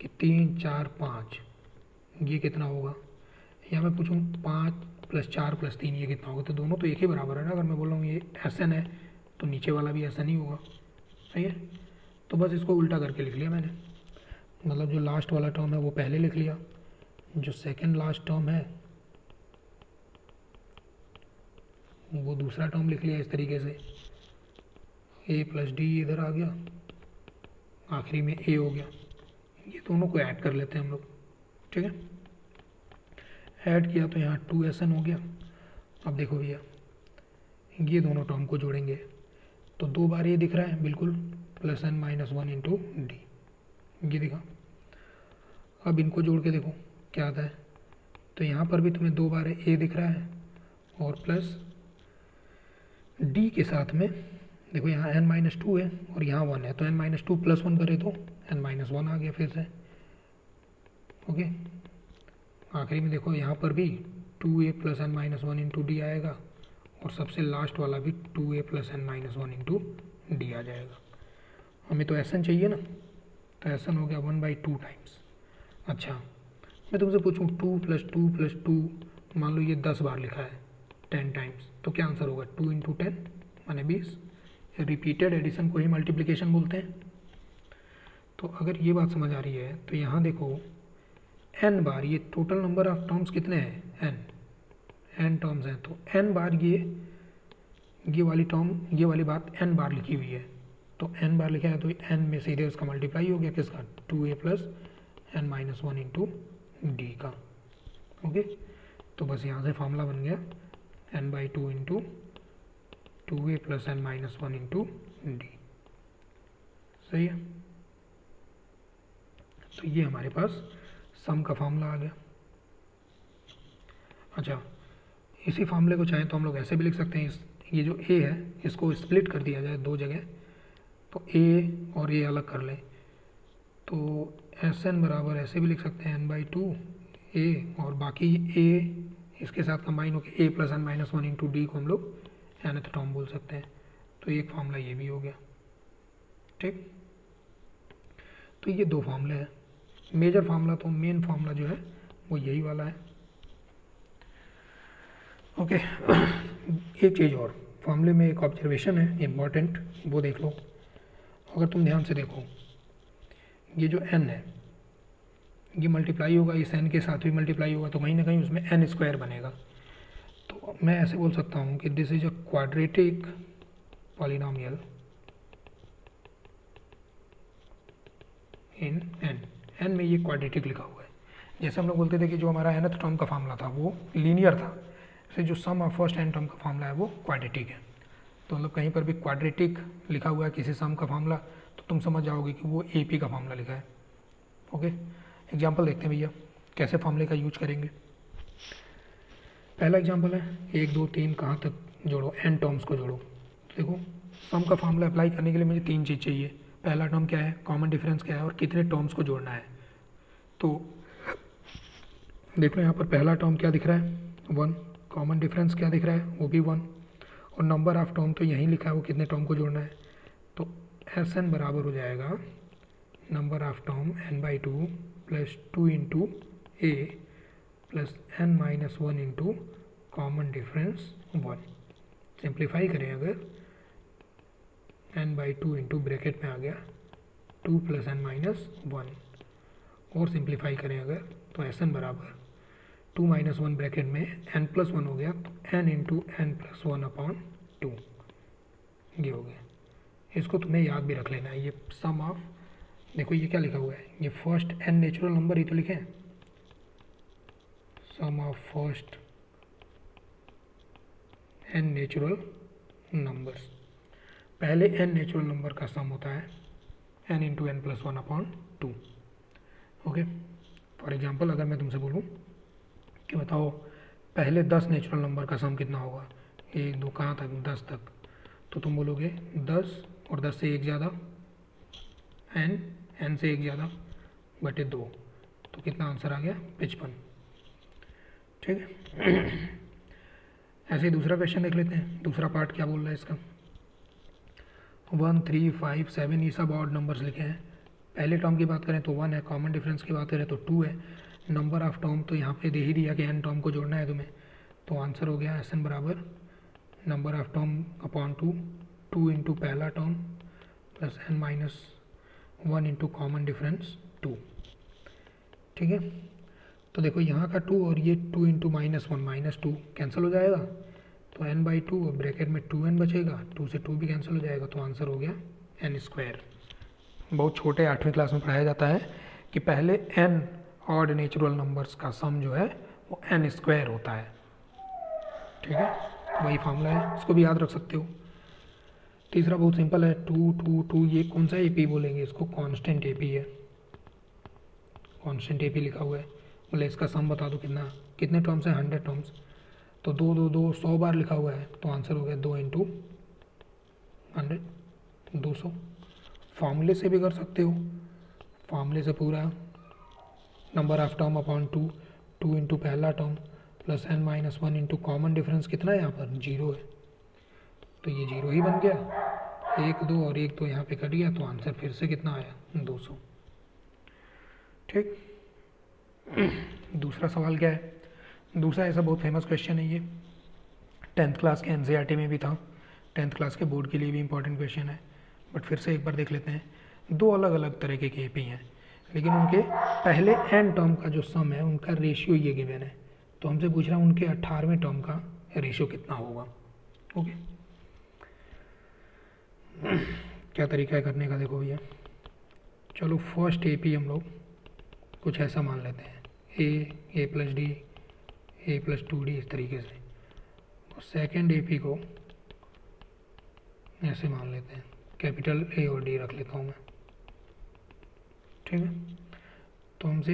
कि 3 4 5 ये कितना होगा, या मैं पूछूँ 5 + 4 + 3 ये कितना होगा, तो दोनों तो एक ही बराबर है ना। अगर मैं बोल रहा हूँ ये एस एन है तो नीचे वाला भी एस एन ही होगा। सही है, तो बस इसको उल्टा करके लिख लिया मैंने। मतलब जो लास्ट वाला टर्म है वो पहले लिख लिया, जो सेकंड लास्ट टर्म है वो दूसरा टर्म लिख लिया इस तरीके से। a + d इधर आ गया, आखिरी में a हो गया। ये दोनों को ऐड कर लेते हैं हम लोग। ठीक है, ऐड किया तो यहाँ 2SN हो गया। अब देखो भैया ये दोनों टर्म को जोड़ेंगे तो 2 बार ये दिख रहा है बिल्कुल, +n - 1 × d, ये दिखा। अब इनको जोड़ के देखो क्या आता है, तो यहाँ पर भी तुम्हें 2 बार a दिख रहा है और प्लस d के साथ में देखो यहाँ n - 2 है और यहाँ 1 है, तो n - 2 + 1 करे तो n - 1 आ गया फिर से। ओके, आखिरी में देखो यहाँ पर भी 2a + n - 1 × d आएगा और सबसे लास्ट वाला भी 2a + n - 1 × d आ जाएगा। हमें तो SN चाहिए ना, तो SN हो गया 1/2 टाइम्स। अच्छा, मैं तुमसे पूछूं 2 + 2 + 2, मान लो ये 10 बार लिखा है 10 टाइम्स, तो क्या आंसर होगा 2 × 10 माने 20। रिपीटेड एडिशन को ही मल्टीप्लिकेशन बोलते हैं। तो अगर ये बात समझ आ रही है तो यहाँ देखो n बार, ये टोटल नंबर ऑफ टर्म्स कितने हैं, n टर्म्स हैं, तो n बार ये वाली टर्म, ये वाली बात n बार लिखी हुई है, तो n बार लिखा है तो n में सीधे उसका मल्टीप्लाई हो गया किसका, 2a + n - 1 × d का। ओके, तो बस यहाँ से फॉर्मूला बन गया n/2 × 2a + n - 1 × d। सही है, तो ये हमारे पास सम का फॉर्मूला आ गया। अच्छा, इसी फॉर्मूले को चाहें तो हम लोग ऐसे भी लिख सकते हैं, ये जो a है इसको स्प्लिट कर दिया जाए 2 जगह, तो a और a अलग कर लें, तो SN बराबर ऐसे भी लिख सकते हैं n/2 a, और बाकी a इसके साथ कंबाइन होकर a + n - 1 × d को हम लोग nth टर्म बोल सकते हैं। तो एक फार्मूला ये भी हो गया। ठीक, तो ये 2 फार्मूले हैं। मेजर फार्मूला तो मेन फार्मूला जो है वो यही वाला है। ओके, एक चीज़ और, फार्मूले में एक ऑब्जर्वेशन है इम्पॉर्टेंट, वो देख लो। अगर तुम ध्यान से देखो, ये जो n है ये मल्टीप्लाई होगा, इस n के साथ भी मल्टीप्लाई होगा, तो कहीं ना कहीं उसमें n² बनेगा। तो मैं ऐसे बोल सकता हूँ कि this is a quadratic polynomial in n में ये क्वाड्रेटिक लिखा हुआ है। जैसे हम लोग बोलते थे कि जो हमारा nth टर्म का फार्मूला था वो लीनियर था, जैसे जो सम ऑफ फर्स्ट n टर्म का फार्मूला है वो क्वाड्रेटिक है। तो मतलब कहीं पर भी क्वाड्रेटिक लिखा हुआ है किसी सम का फार्मूला, तो तुम समझ जाओगे कि वो AP का फार्मूला लिखा है। ओके, एग्जाम्पल देखते हैं भैया कैसे फार्मूले का यूज करेंगे। पहला एग्जाम्पल है 1 2 3 कहाँ तक जोड़ो, n टर्म्स को जोड़ो। देखो सम का फार्मूला अप्लाई करने के लिए मुझे 3 चीज़ चाहिए। पहला टर्म क्या है, कॉमन डिफरेंस क्या है, और कितने टर्म्स को जोड़ना है। तो देख लो यहाँ पर पहला टर्म क्या दिख रहा है 1, कॉमन डिफरेंस क्या दिख रहा है वो भी 1, और नंबर ऑफ टर्म तो यहीं लिखा है वो कितने टर्म को जोड़ना है। तो एस एन बराबर हो जाएगा number of term n by two plus 2 into A plus n minus 1 into common difference 1। Simplify करें अगर n by two into bracket में आ गया 2 प्लस n माइनस 1, और सिंप्लीफाई करें अगर तो एस एन बराबर 2 माइनस 1 ब्रैकेट में n प्लस 1 हो गया तो n into n plus 1 upon 2 ये हो गया। इसको तुम्हें याद भी रख लेना है। ये सम ऑफ, देखो ये क्या लिखा हुआ है, ये फर्स्ट n नेचुरल नंबर ही तो लिखे हैं, sum of first n natural numbers. पहले n नेचुरल नंबर का सम होता है n into n plus 1 upon 2। Okay, for example अगर मैं तुमसे बोलूँ कि बताओ पहले 10 नेचुरल नंबर का सम कितना होगा, 1 2 कहाँ तक 10 तक, तो तुम बोलोगे 10 और 10 से एक ज़्यादा n से एक ज़्यादा बटे 2, तो कितना आंसर आ गया 55। ठीक है। ऐसे ही दूसरा क्वेश्चन देख लेते हैं। दूसरा पार्ट क्या बोल रहा है इसका, 1 3 5 7 ये सब ऑड नंबर्स लिखे हैं। पहले टर्म की बात करें तो 1 है, कॉमन डिफरेंस की बात करें तो 2 है, नंबर ऑफ टर्म तो यहाँ पे दे ही दिया कि n टर्म को जोड़ना है तुम्हें, तो आंसर हो गया एस एन बराबर number of term upon 2, 2 into पहला term plus n minus 1 into common difference 2। ठीक है, तो देखो यहाँ का 2 और ये 2 इंटू माइनस 1 माइनस 2 कैंसिल हो जाएगा, तो n बाई 2 और ब्रैकेट में 2n बचेगा, 2 से 2 भी कैंसिल हो जाएगा, तो आंसर हो गया n स्क्वायर। बहुत छोटे 8वीं क्लास में पढ़ाया जाता है कि पहले n ऑड नेचुरल नंबर्स का सम जो है वो n स्क्वायर होता है। ठीक है, वही फार्मूला है, इसको भी याद रख सकते हो। तीसरा बहुत सिंपल है, 2 2 2, ये कौन सा एपी बोलेंगे इसको, कांस्टेंट एपी है, कांस्टेंट एपी लिखा हुआ है। बोले इसका सम बता दो कितना, कितने टर्म्स हैं 100 टर्म्स, तो 2 2 2 100 बार लिखा हुआ है, तो आंसर हो गया 2 इंटू 100 200। फार्मूले से भी कर सकते हो, फार्मूले से पूरा number of term upon 2, 2 into पहला term plus n minus 1 into common difference कितना है यहाँ पर 0 है, तो ये 0 ही बन गया, 1 2 और 1 2 यहाँ पे कट गया, तो आंसर फिर से कितना आया 200। ठीक, दूसरा सवाल क्या है, दूसरा ऐसा बहुत फेमस क्वेश्चन है, ये 10th क्लास के NCERT में भी था, 10th क्लास के बोर्ड के लिए भी इंपॉर्टेंट क्वेश्चन है, बट फिर से एक बार देख लेते हैं। दो अलग अलग तरीके के एपी हैं, लेकिन उनके पहले n टर्म का जो सम है उनका रेशियो ये गिवन है, तो हमसे पूछ रहा है उनके 18वें टर्म का रेशियो कितना होगा। ओके, क्या तरीका है करने का, देखो भैया, चलो फर्स्ट एपी हम लोग कुछ ऐसा मान लेते हैं, ए plus d, a plus 2d, इस तरीके से। और सेकेंड एपी को ऐसे मान लेते हैं, कैपिटल ए और डी रख लेता हूँ मैं। ठीक है, तो हमसे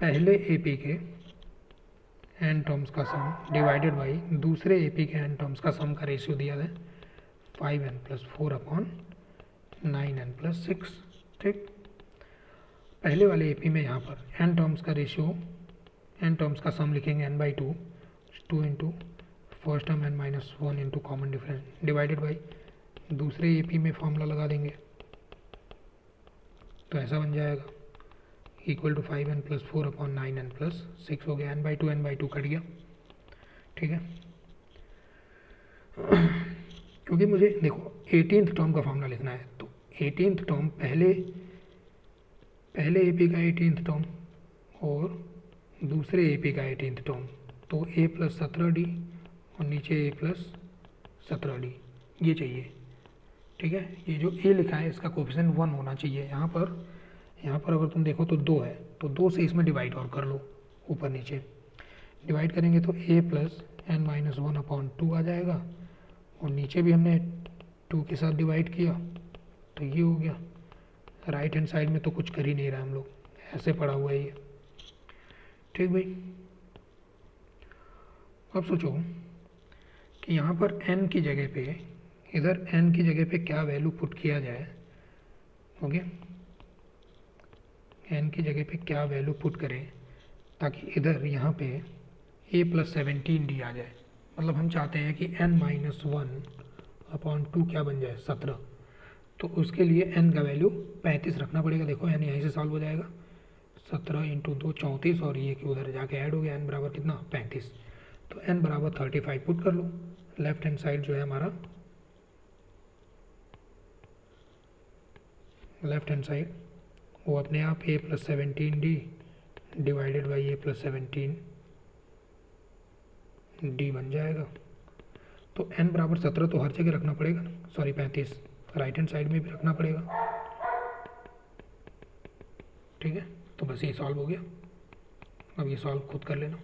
पहले एपी के n टर्म्स का सम डिवाइडेड बाई दूसरे एपी के n टर्म्स का सम का रेशियो दिया है 5n plus 4 upon 9n plus 6। ठीक, पहले वाले एपी में यहाँ पर n टर्म्स का रेशियो, n टर्म्स का सम लिखेंगे n by 2, 2 into first term n minus 1 into common difference divided by दूसरे एपी में फॉर्मूला लगा देंगे, तो ऐसा बन जाएगा equal to 5n plus 4 upon 9n plus 6 हो गया, n बाई 2 कट गया। ठीक है, क्योंकि मुझे देखो 18th टर्म का फॉर्मूला लिखना है, तो 18th टर्म पहले एपी का 18th टर्म और दूसरे एपी का 18th टर्म, तो a प्लस 17d और नीचे a प्लस 17d ये चाहिए। ठीक है, ये जो a लिखा है इसका कोफिशिएंट 1 होना चाहिए। यहाँ पर अगर तुम देखो तो 2 है, तो 2 से इसमें डिवाइड और कर लो, ऊपर नीचे डिवाइड करेंगे तो a plus n minus 1 upon 2 आ जाएगा, और नीचे भी हमने 2 के साथ डिवाइड किया, तो ये हो गया। राइट हैंड साइड में तो कुछ कर ही नहीं रहा हम लोग, ऐसे पड़ा हुआ है ये। ठीक भाई, अब सोचो कि यहाँ पर n की जगह पे, इधर n की जगह पे क्या वैल्यू पुट किया जाए। ओके, n की जगह पे क्या वैल्यू पुट करें ताकि इधर यहाँ पे a प्लस 17d आ जाए। मतलब हम चाहते हैं कि n माइनस 1 अपॉन 2 क्या बन जाए 17। तो उसके लिए n का वैल्यू 35 रखना पड़ेगा। देखो n यहीं से सॉल्व हो जाएगा, 17 इंटू 2 34 और ये कि उधर जाके ऐड हो गया, n बराबर कितना 35। तो n बराबर 35 पुट कर लो। लेफ्ट हैंड साइड जो है हमारा, लेफ्ट हैंड साइड वो अपने आप a + 17d divided by a + 17d बन जाएगा। तो n बराबर 17 तो हर जगह रखना पड़ेगा ना, सॉरी 35 राइट हैंड साइड में भी रखना पड़ेगा। ठीक है, तो बस ये सॉल्व हो गया। अब ये सॉल्व खुद कर लेना।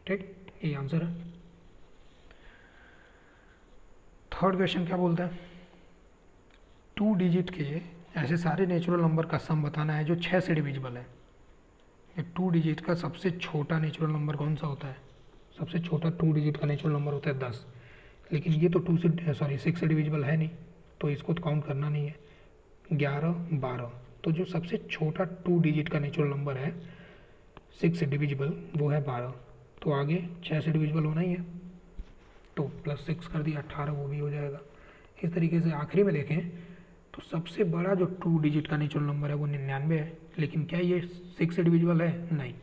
ठीक, ये आंसर है। थर्ड क्वेश्चन क्या बोलता है, 2 डिजिट के ऐसे सारे नेचुरल नंबर का सम बताना है जो 6 से डिविजिबल है। ये 2 डिजिट का सबसे छोटा नेचुरल नंबर कौन सा होता है? सबसे छोटा 2 डिजिट का नेचुरल नंबर होता है 10, लेकिन ये तो 6 से डिविजिबल है नहीं, तो इसको तो काउंट करना नहीं है। 11 12, तो जो सबसे छोटा 2 डिजिट का नेचुरल नंबर है 6 से डिविजिबल वो है 12। तो आगे 6 से डिविजिबल होना ही है, तो +6 कर दिया 18, वो भी हो जाएगा। इस तरीके से आखिरी में देखें तो सबसे बड़ा जो 2 डिजिट का नेचुरल नंबर है वो 99 है, लेकिन क्या ये 6 से डिविजिबल है? नहीं,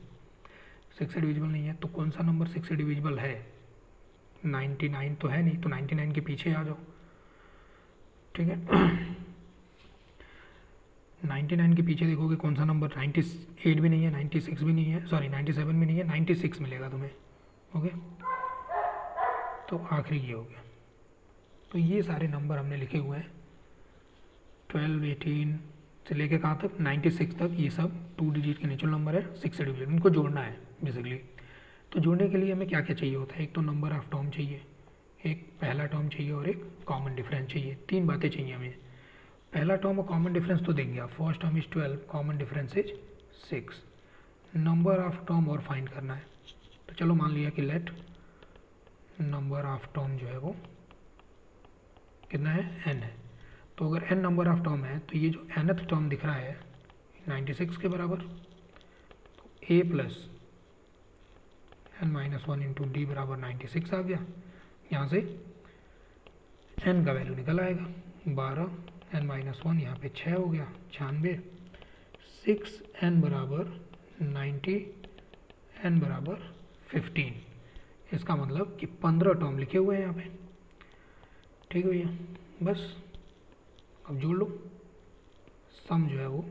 6 से डिविजिबल नहीं है। तो कौन सा नंबर 6 से डिविजिबल है? 99 तो है नहीं, तो 99 के पीछे आ जाओ। ठीक है, 99 के पीछे देखोगे कौन सा नंबर, 98 भी नहीं है, 96 भी नहीं है, सॉरी 97 भी नहीं है, 96 मिलेगा तुम्हें। ओके, तो आखिरी ये हो गया। तो ये सारे नंबर हमने लिखे हुए हैं 12 18 से लेके कहाँ तक 96 तक, ये सब 2 डिजिट के नेचुरल नंबर है 6 से डिविजिबल। इनको जोड़ना है बेसिकली। तो जोड़ने के लिए हमें क्या क्या चाहिए होता है? एक तो नंबर ऑफ टर्म चाहिए, एक पहला टर्म चाहिए और एक कॉमन डिफरेंस चाहिए। 3 बातें चाहिए हमें। पहला टर्म और कॉमन डिफरेंस तो देख गया, first term is 12, common difference is 6। Number of term और फाइंड करना है। तो चलो मान लिया कि लेट नंबर ऑफ टर्म जो है वो कितना है? n है। तो अगर n नंबर ऑफ टर्म है तो ये जो nth टर्म दिख रहा है 96 के बराबर, तो a + n - 1 इंटू डी बराबर 96 आ गया। यहाँ से n का वैल्यू निकल आएगा 12, n - 1 यहाँ पे 6 हो गया 96, 6n बराबर 90, n बराबर 15। इसका मतलब कि 15 टर्म लिखे हुए हैं यहाँ पे। ठीक है भैया, बस अब जोड़ लो। सम जो है वो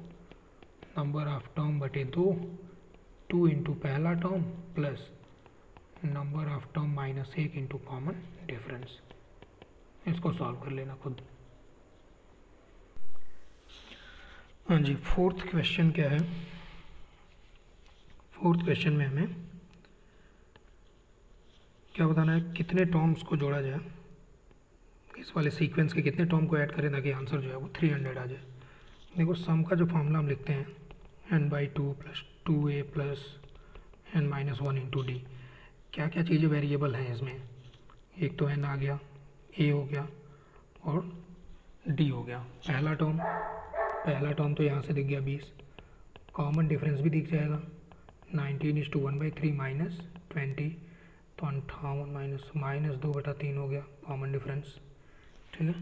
नंबर ऑफ टर्म बटे 2 इंटू पहला term plus number of term -1 into common difference. इसको सॉल्व कर लेना खुद। हाँ जी, फोर्थ क्वेश्चन क्या है? फोर्थ क्वेश्चन में हमें क्या बताना है, कितने टर्म्स को जोड़ा जाए, इस वाले सीक्वेंस के कितने टर्म को ऐड करें ताकि आंसर जो है वो 300 आ जाए। देखो सम का जो फॉर्मूला हम लिखते हैं n/2 + 2a + n - 1 into D. क्या क्या चीज़ें वेरिएबल हैं इसमें? एक तो n आ गया, a हो गया और d हो गया। पहला टर्म तो यहाँ से दिख गया 20, कॉमन डिफरेंस भी दिख जाएगा 19:1/3 - 20, तो 58 -2/3 हो गया कॉमन डिफरेंस। ठीक है,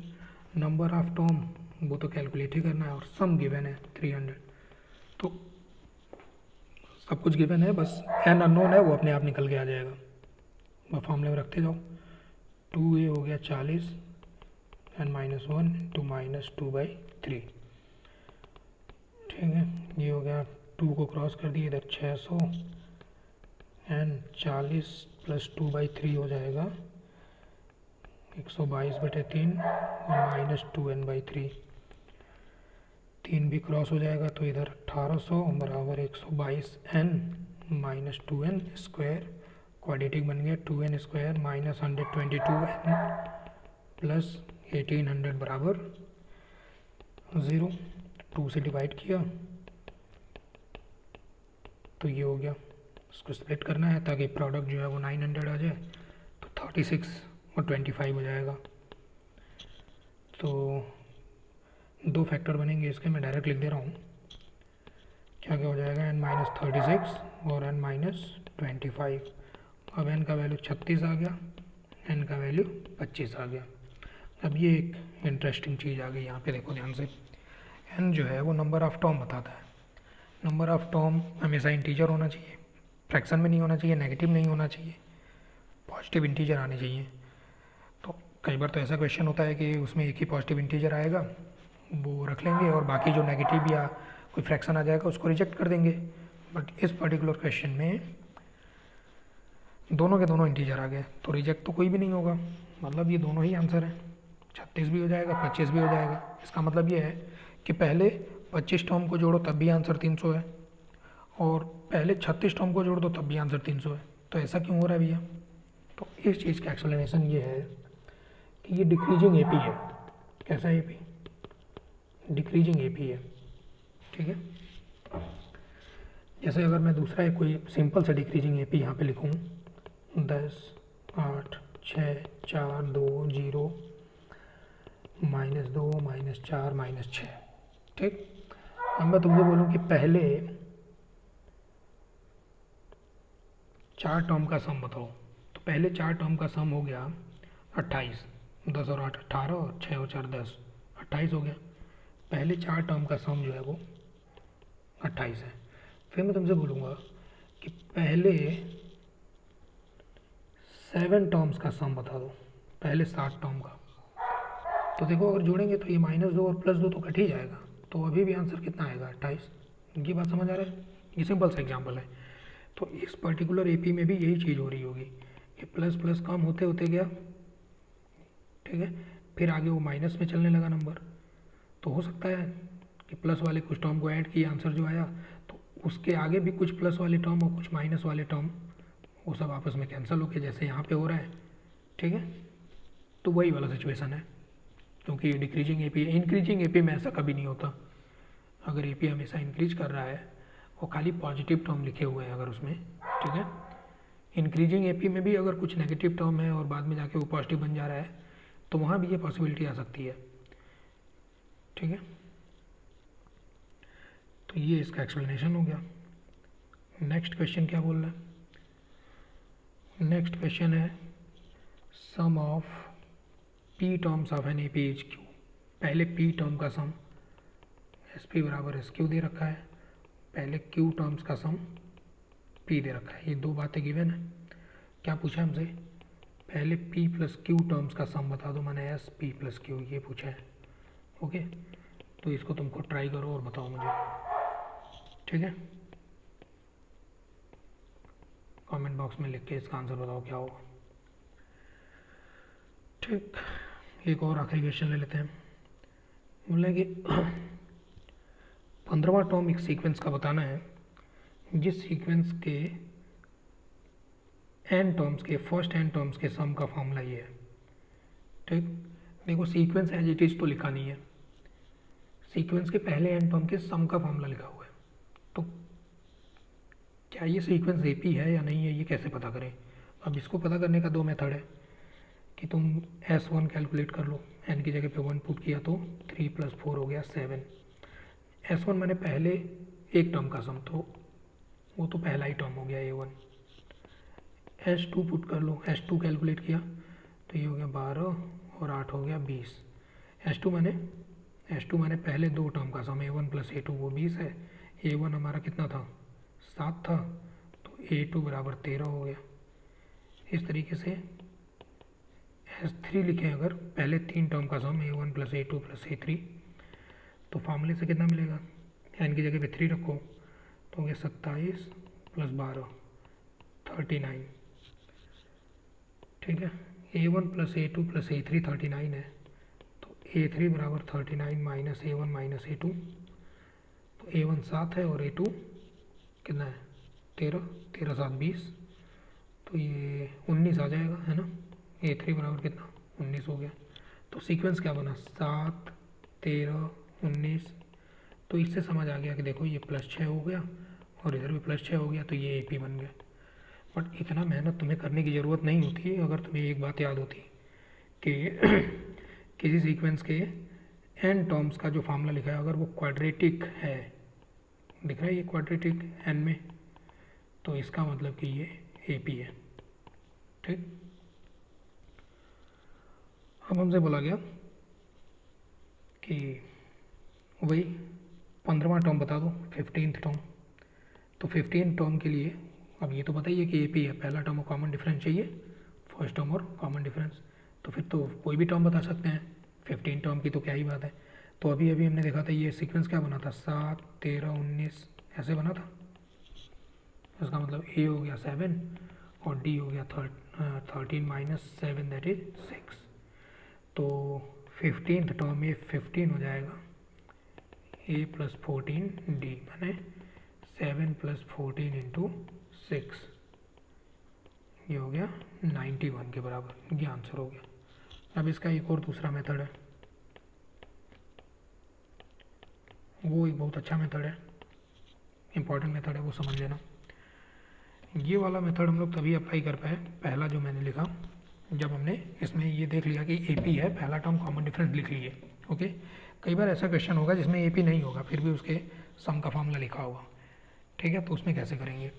नंबर ऑफ टर्म वो तो कैलकुलेट ही करना है और सम गिवन है 300। तो सब कुछ गिवन है, बस n अननोन है वो अपने आप निकल के आ जाएगा। वह फॉर्मूले में रखते जाओ। 2a हो गया 40, n - 1 इंटू -2/3। ठीक है, ये हो गया 2 को क्रॉस कर दिए इधर 600, n 40 + 2/3 हो जाएगा 122/3 और -2n/3। 3 भी क्रॉस हो जाएगा तो इधर 1800 बराबर 122n - 2n स्क्वायर, क्वाड्रेटिक बन गया 2n स्क्वायर -122n प्लस 1800 बराबर 0। 2 से डिवाइड किया तो ये हो गया। उसको स्प्लिट करना है ताकि प्रोडक्ट जो है वो 900 आ जाए, तो 36 और 25 हो जाएगा। तो 2 फैक्टर बनेंगे इसके, मैं डायरेक्ट लिख दे रहा हूँ। क्या क्या हो जाएगा, n - 36 और n - 25। अब n का वैल्यू 36 आ गया, n का वैल्यू 25 आ गया। अब ये एक इंटरेस्टिंग चीज़ आ गई यहाँ पे, देखो ध्यान से। n जो है वो नंबर ऑफ टर्म बताता है। नंबर ऑफ टर्म हमेशा इंटीजर होना चाहिए, फ्रैक्शन में नहीं होना चाहिए, नेगेटिव नहीं होना चाहिए, पॉजिटिव इंटीजर आने चाहिए। तो कई बार तो ऐसा क्वेश्चन होता है कि उसमें एक ही पॉजिटिव इंटीजर आएगा, वो रख लेंगे, और बाकी जो नेगेटिव या कोई फ्रैक्शन आ जाएगा उसको रिजेक्ट कर देंगे। बट इस पर्टिकुलर क्वेश्चन में दोनों के दोनों इंटीजर आ गए, तो रिजेक्ट तो कोई भी नहीं होगा, मतलब ये दोनों ही आंसर है। 36 भी हो जाएगा, 25 भी हो जाएगा। इसका मतलब ये है कि पहले 25 टर्म को जोड़ो तब भी आंसर 300 है, और पहले 36 टर्म को जोड़ दो तब भी आंसर 300 है। तो ऐसा क्यों हो रहा है भैया? तो इस चीज़ का एक्सप्लेनेशन ये है कि ये डिक्रीजिंग एपी है। कैसा एपी? डिक्रीजिंग एपी है, ठीक है। जैसे अगर मैं दूसरा एक कोई सिंपल सा डिक्रीजिंग एपी यहाँ पे लिखूँ, 10, 8, 6, 4, 2, 0, -2, -4, -6, ठीक। अब मैं तुमसे बोलूँ कि पहले 4 टर्म का सम बताओ, तो पहले 4 टर्म का सम हो गया 28, 10 और 8 18, और 6 और 4 10, 28 हो गया। पहले 4 टर्म का सम जो है वो 28 है। फिर मैं तुमसे बोलूँगा कि पहले 7 टर्म्स का सम बता दो, पहले 7 टर्म का। तो देखो अगर जोड़ेंगे तो ये -2 और +2 तो कट ही जाएगा, तो अभी भी आंसर कितना आएगा? 28। ये बात समझ आ रहा है? ये सिंपल सा एग्जाम्पल है। तो इस पर्टिकुलर एपी में भी यही चीज़ हो रही होगी कि प्लस प्लस कम होते होते गया, ठीक है, फिर आगे वो माइनस में चलने लगा नंबर। तो हो सकता है कि प्लस वाले कुछ टर्म को ऐड किए, आंसर जो आया, तो उसके आगे भी कुछ प्लस वाले टर्म और कुछ माइनस वाले टर्म, वो सब आपस में कैंसिल होके जैसे यहाँ पे हो रहा है, ठीक है। तो वही वाला सिचुएशन है, क्योंकि डिक्रीजिंग एपी है। इंक्रीजिंग एपी में ऐसा कभी नहीं होता। अगर एपी हमेशा इंक्रीज कर रहा है, वो खाली पॉजिटिव टर्म लिखे हुए हैं अगर उसमें, ठीक है। इंक्रीजिंग एपी में भी अगर कुछ नेगेटिव टर्म है और बाद में जाके वो पॉजिटिव बन जा रहा है, तो वहाँ भी ये पॉसिबिलिटी आ सकती है, ठीक है। तो ये इसका एक्सप्लेनेशन हो गया। नेक्स्ट क्वेश्चन क्या बोल रहा है? नेक्स्ट क्वेश्चन है sum of p terms of an AP is q. पहले पी टर्म का सम एस पी बराबर एस क्यू दे रखा है, पहले क्यू टर्म्स का सम पी दे रखा है। ये दो बातें गिवन है। क्या पूछा हमसे? पहले पी प्लस क्यू टर्म्स का सम बता दो, मैंने एस पी प्लस क्यू ये पूछा है। ओके, तो इसको तुमको ट्राई करो और बताओ मुझे, ठीक है। कमेंट बॉक्स में लिख के इसका आंसर बताओ क्या होगा, ठीक। एक और आखिरी क्वेश्चन ले लेते हैं। बोले कि 15वां टर्म एक सीक्वेंस का बताना है, जिस सीक्वेंस के एन टर्म्स के फर्स्ट एन टर्म्स के सम का फॉर्मूला ये है, ठीक। देखो सीक्वेंस एज इट इज तो लिखा नहीं है, सीक्वेंस के पहले एन टर्म के सम का फॉर्मूला लिखा हुआ है। तो क्या ये सीक्वेंस एपी है या नहीं है, ये कैसे पता करें? अब इसको पता करने का दो मेथड है कि तुम S1 कैलकुलेट कर लो, n की जगह पे 1 पुट किया तो 3 + 4 हो गया 7। S1 मैंने पहले एक टर्म का सम, तो वो तो पहला ही टर्म हो गया A1। S2 पुट कर लो, S2 कैलकुलेट किया तो ये हो गया 12 और 8 हो गया 20। S2 मैंने पहले दो टर्म का सम A1 + A2 वो 20 है। A1 हमारा कितना था? 7 था, तो A2 बराबर 13 हो गया। इस तरीके से S3 लिखें अगर, पहले 3 टर्म का सम A1 + A2 + A3, तो फार्मूले से कितना मिलेगा? n की जगह पे 3 रखो तो हो गया 27 + 12 39, ठीक है। A1 + A2 + A3 39 है, तो A3 बराबर 39 - A1 - A2, तो A1 7 है और A2 कितना है? 13, 13 7 20, तो ये 19 आ जाएगा, है ना। A3 बराबर कितना? 19 हो गया। तो सीक्वेंस क्या बना? 7 13 19। तो इससे समझ आ गया कि देखो ये +6 हो गया और इधर भी +6 हो गया, तो ये AP बन गया। बट इतना मेहनत तुम्हें करने की ज़रूरत नहीं होती अगर तुम्हें एक बात याद होती कि किसी सीक्वेंस के n टर्म्स का जो फार्मूला लिखा है अगर वो क्वाड्रेटिक है, दिख रहा है ये क्वाड्रेटिक n में, तो इसका मतलब कि ये AP है, ठीक। अब हमसे बोला गया कि वही 15वां टर्म बता दो, 15th टर्म। तो 15 टर्म के लिए अब ये तो बताइए कि AP है, पहला टर्म और कॉमन डिफरेंस चाहिए, फर्स्ट टर्म और कॉमन डिफरेंस। तो फिर तो कोई भी टर्म बता सकते हैं 15 टर्म की, तो क्या ही बात है। तो अभी अभी हमने देखा था ये सीक्वेंस क्या बना था, 7, 13, 19 ऐसे बना था। इसका मतलब A हो गया 7 और D हो गया 13 माइनस 7 दैट इज 6। तो 15th टर्म में 15 हो जाएगा A प्लस 14 D, मैंने 7 प्लस 14 इंटू 6, ये हो गया 91 के बराबर, ये आंसर हो गया। अब इसका एक और दूसरा मेथड है, वो एक बहुत अच्छा मेथड है, इम्पॉर्टेंट मेथड है, वो समझ लेना। ये वाला मेथड हम लोग तभी अप्लाई कर पाए, पहला जो मैंने लिखा, जब हमने इसमें ये देख लिया कि AP है, पहला टर्म कॉमन डिफरेंस लिख लिए। ओके, कई बार ऐसा क्वेश्चन होगा जिसमें AP नहीं होगा, फिर भी उसके सम का फॉर्मूला लिखा होगा, ठीक है। तो उसमें कैसे करेंगे,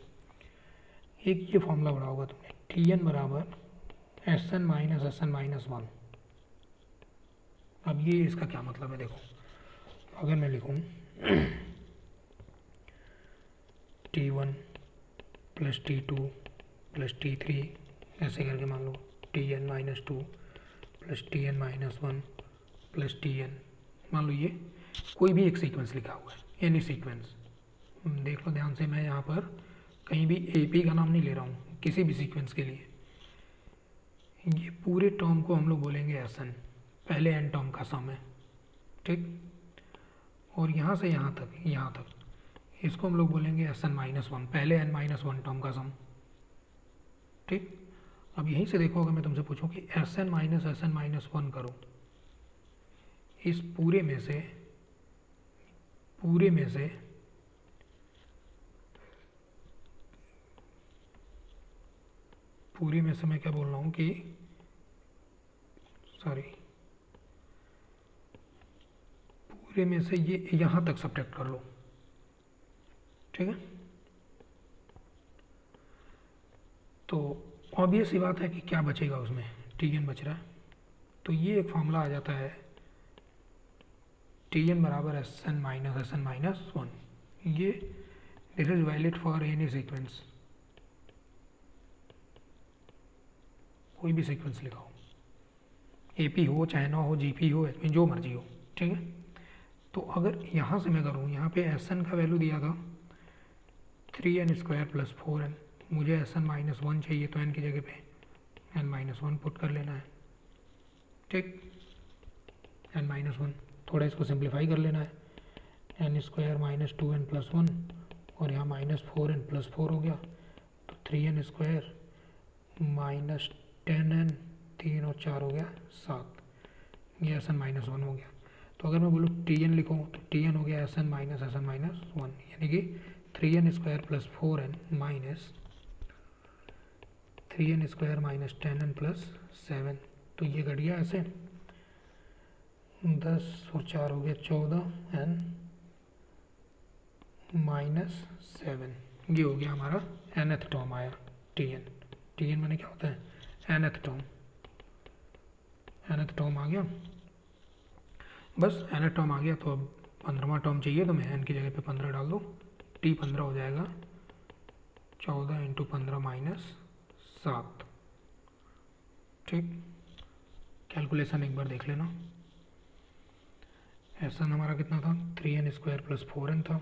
एक ये फॉर्मूला पढ़ा होगा तुमने, Tn बराबर Sn माइनस Sn माइनस 1। अब ये इसका क्या मतलब है, देखो अगर मैं लिखूँ T1 plus T2 plus T3 ऐसे करके, मान लो Tn minus 2 plus Tn minus 1 plus Tn, मान लो ये कोई भी एक सीक्वेंस लिखा हुआ है, एनी सीक्वेंस। देख लो ध्यान से, मैं यहाँ पर कहीं भी AP का नाम नहीं ले रहा हूँ, किसी भी सीक्वेंस के लिए। ये पूरे टर्म को हम लोग बोलेंगे Sn, पहले n टर्म का सम है, ठीक। और यहाँ से यहाँ तक इसको हम लोग बोलेंगे Sn माइनस 1, पहले n माइनस 1 टर्म का सम, ठीक। अब यहीं से देखो, अगर मैं तुमसे पूछूं कि Sn माइनस 1 करो, इस पूरे में से मैं क्या बोल रहा हूँ कि पूरे में से ये यहाँ तक सब्ट्रैक्ट कर लो, ठीक है। तो ऑब्वियस ही बात है कि क्या बचेगा उसमें, Tn बच रहा है। तो ये एक फॉर्मूला आ जाता है, Tn बराबर Sn माइनस 1। ये this is valid for any sequence, कोई भी सीक्वेंस लिखा हो, AP हो चाहे ना हो, GP हो, इसमें जो मर्जी हो, ठीक है। तो अगर यहाँ से मैं करूँ, यहाँ पे Sn का वैल्यू दिया था 3n स्क्वायर प्लस 4n, मुझे Sn माइनस 1 चाहिए, तो n की जगह पे n माइनस 1 पुट कर लेना है, ठीक। n माइनस 1, थोड़ा इसको सिंप्लीफाई कर लेना है, n square minus 2n plus 1, और यहाँ माइनस 4n प्लस 4 हो गया, तो 3n स्क्वायर माइनस 10n, 3 और 4 हो गया 7, ये Sn माइनस 1 हो गया। तो अगर मैं बोलूँ Tn लिखूँ, तो Tn हो गया Sn माइनस 1, यानी कि 3n square plus 4n minus 3n square minus 10n plus 7, तो ये घट गया ऐसे, 10 और 4 हो गया 14n माइनस 7, ये हो गया हमारा nth टर्म आया Tn मैंने क्या होता है, nth टर्म आ गया, बस nth टर्म आ गया। तो अब 15वां टर्म चाहिए, तो मैं n की जगह पे 15 डाल दो, T 15 हो जाएगा 14 इंटू 15 माइनस 7, ठीक। कैलकुलेशन एक बार देख लेना, Sn हमारा कितना था, 3n स्क्वायर प्लस 4n था,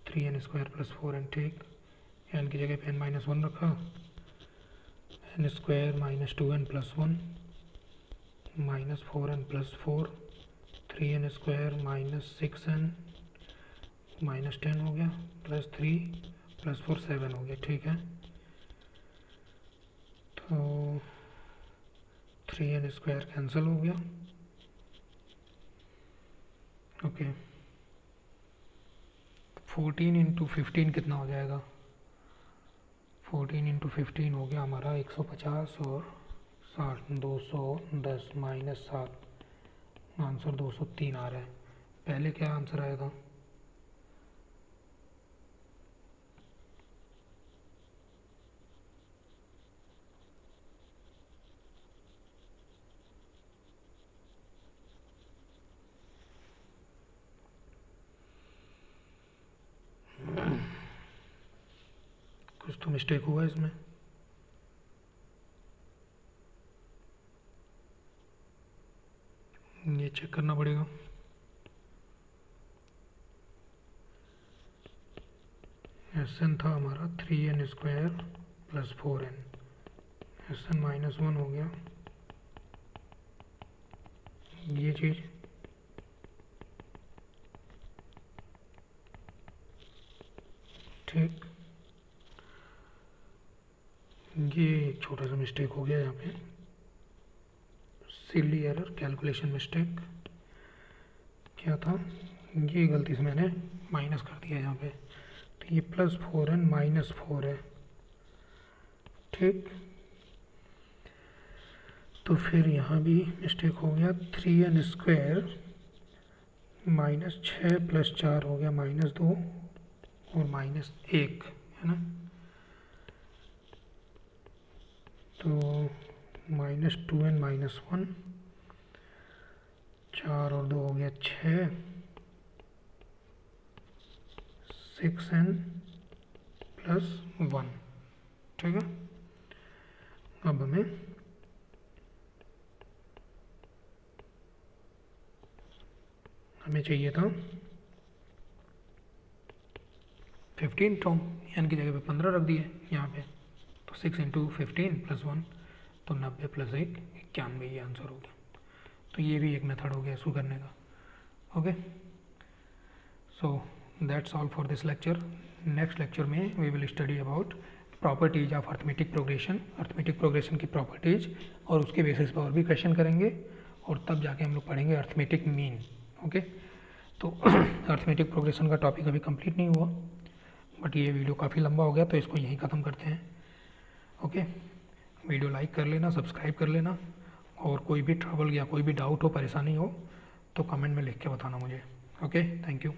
3n स्क्वायर प्लस 4n, ठीक। n की जगह पे n माइनस 1 रखा, n square minus 2n plus 1 minus 4n plus 4, 3n square minus 6n minus 10 हो गया, प्लस 3 प्लस 4 7 हो गया, ठीक है। तो 3n स्क्वायर कैंसिल हो गया, ओके। 14 इंटू 15 कितना हो जाएगा, 14 इंटू 15 हो गया हमारा 150 और 60, 210 माइनस 7, आंसर 203 आ रहा है। पहले क्या आंसर आया था, तो मिस्टेक हुआ इसमें। ये चेक करना पड़ेगा। Sn था हमारा 3n² + 4n, Sn -1 हो गया ये चीज़। ठीक, ये एक छोटा सा मिस्टेक हो गया यहाँ पे, सिली एरर, कैलकुलेशन मिस्टेक। क्या था, ये गलती से मैंने माइनस कर दिया यहाँ पे, तो ये +4n -4 है। ठीक, तो फिर यहाँ भी मिस्टेक हो गया, 3n² -6 + 4 हो गया -2 और -1 है ना, तो -2n -1, 4 और 2 हो गया 6, 6n + 1। ठीक है, अब हमें चाहिए था 15, तो n की जगह पे 15 रख दिए यहाँ पे, तो 6 × 15 + 1, तो 90 + 1 91, ये आंसर हो गया। तो ये भी एक मेथड हो गया इसको करने का। Okay, so that's all for this lecture. Next lecture में we will study about properties of arithmetic progression, arithmetic progression की प्रॉपर्टीज, और उसके बेसिस पर और भी क्वेश्चन करेंगे, और तब जाके हम लोग पढ़ेंगे अर्थमेटिक मीन। ओके, तो अर्थमेटिक प्रोग्रेशन का टॉपिक अभी कंप्लीट नहीं हुआ, बट ये वीडियो काफ़ी लंबा हो गया, तो इसको यहीं ख़त्म करते हैं। ओके, वीडियो लाइक कर लेना, सब्सक्राइब कर लेना, और कोई भी ट्रबल या कोई भी डाउट हो, परेशानी हो, तो कमेंट में लिख के बताना मुझे। Okay, thank you.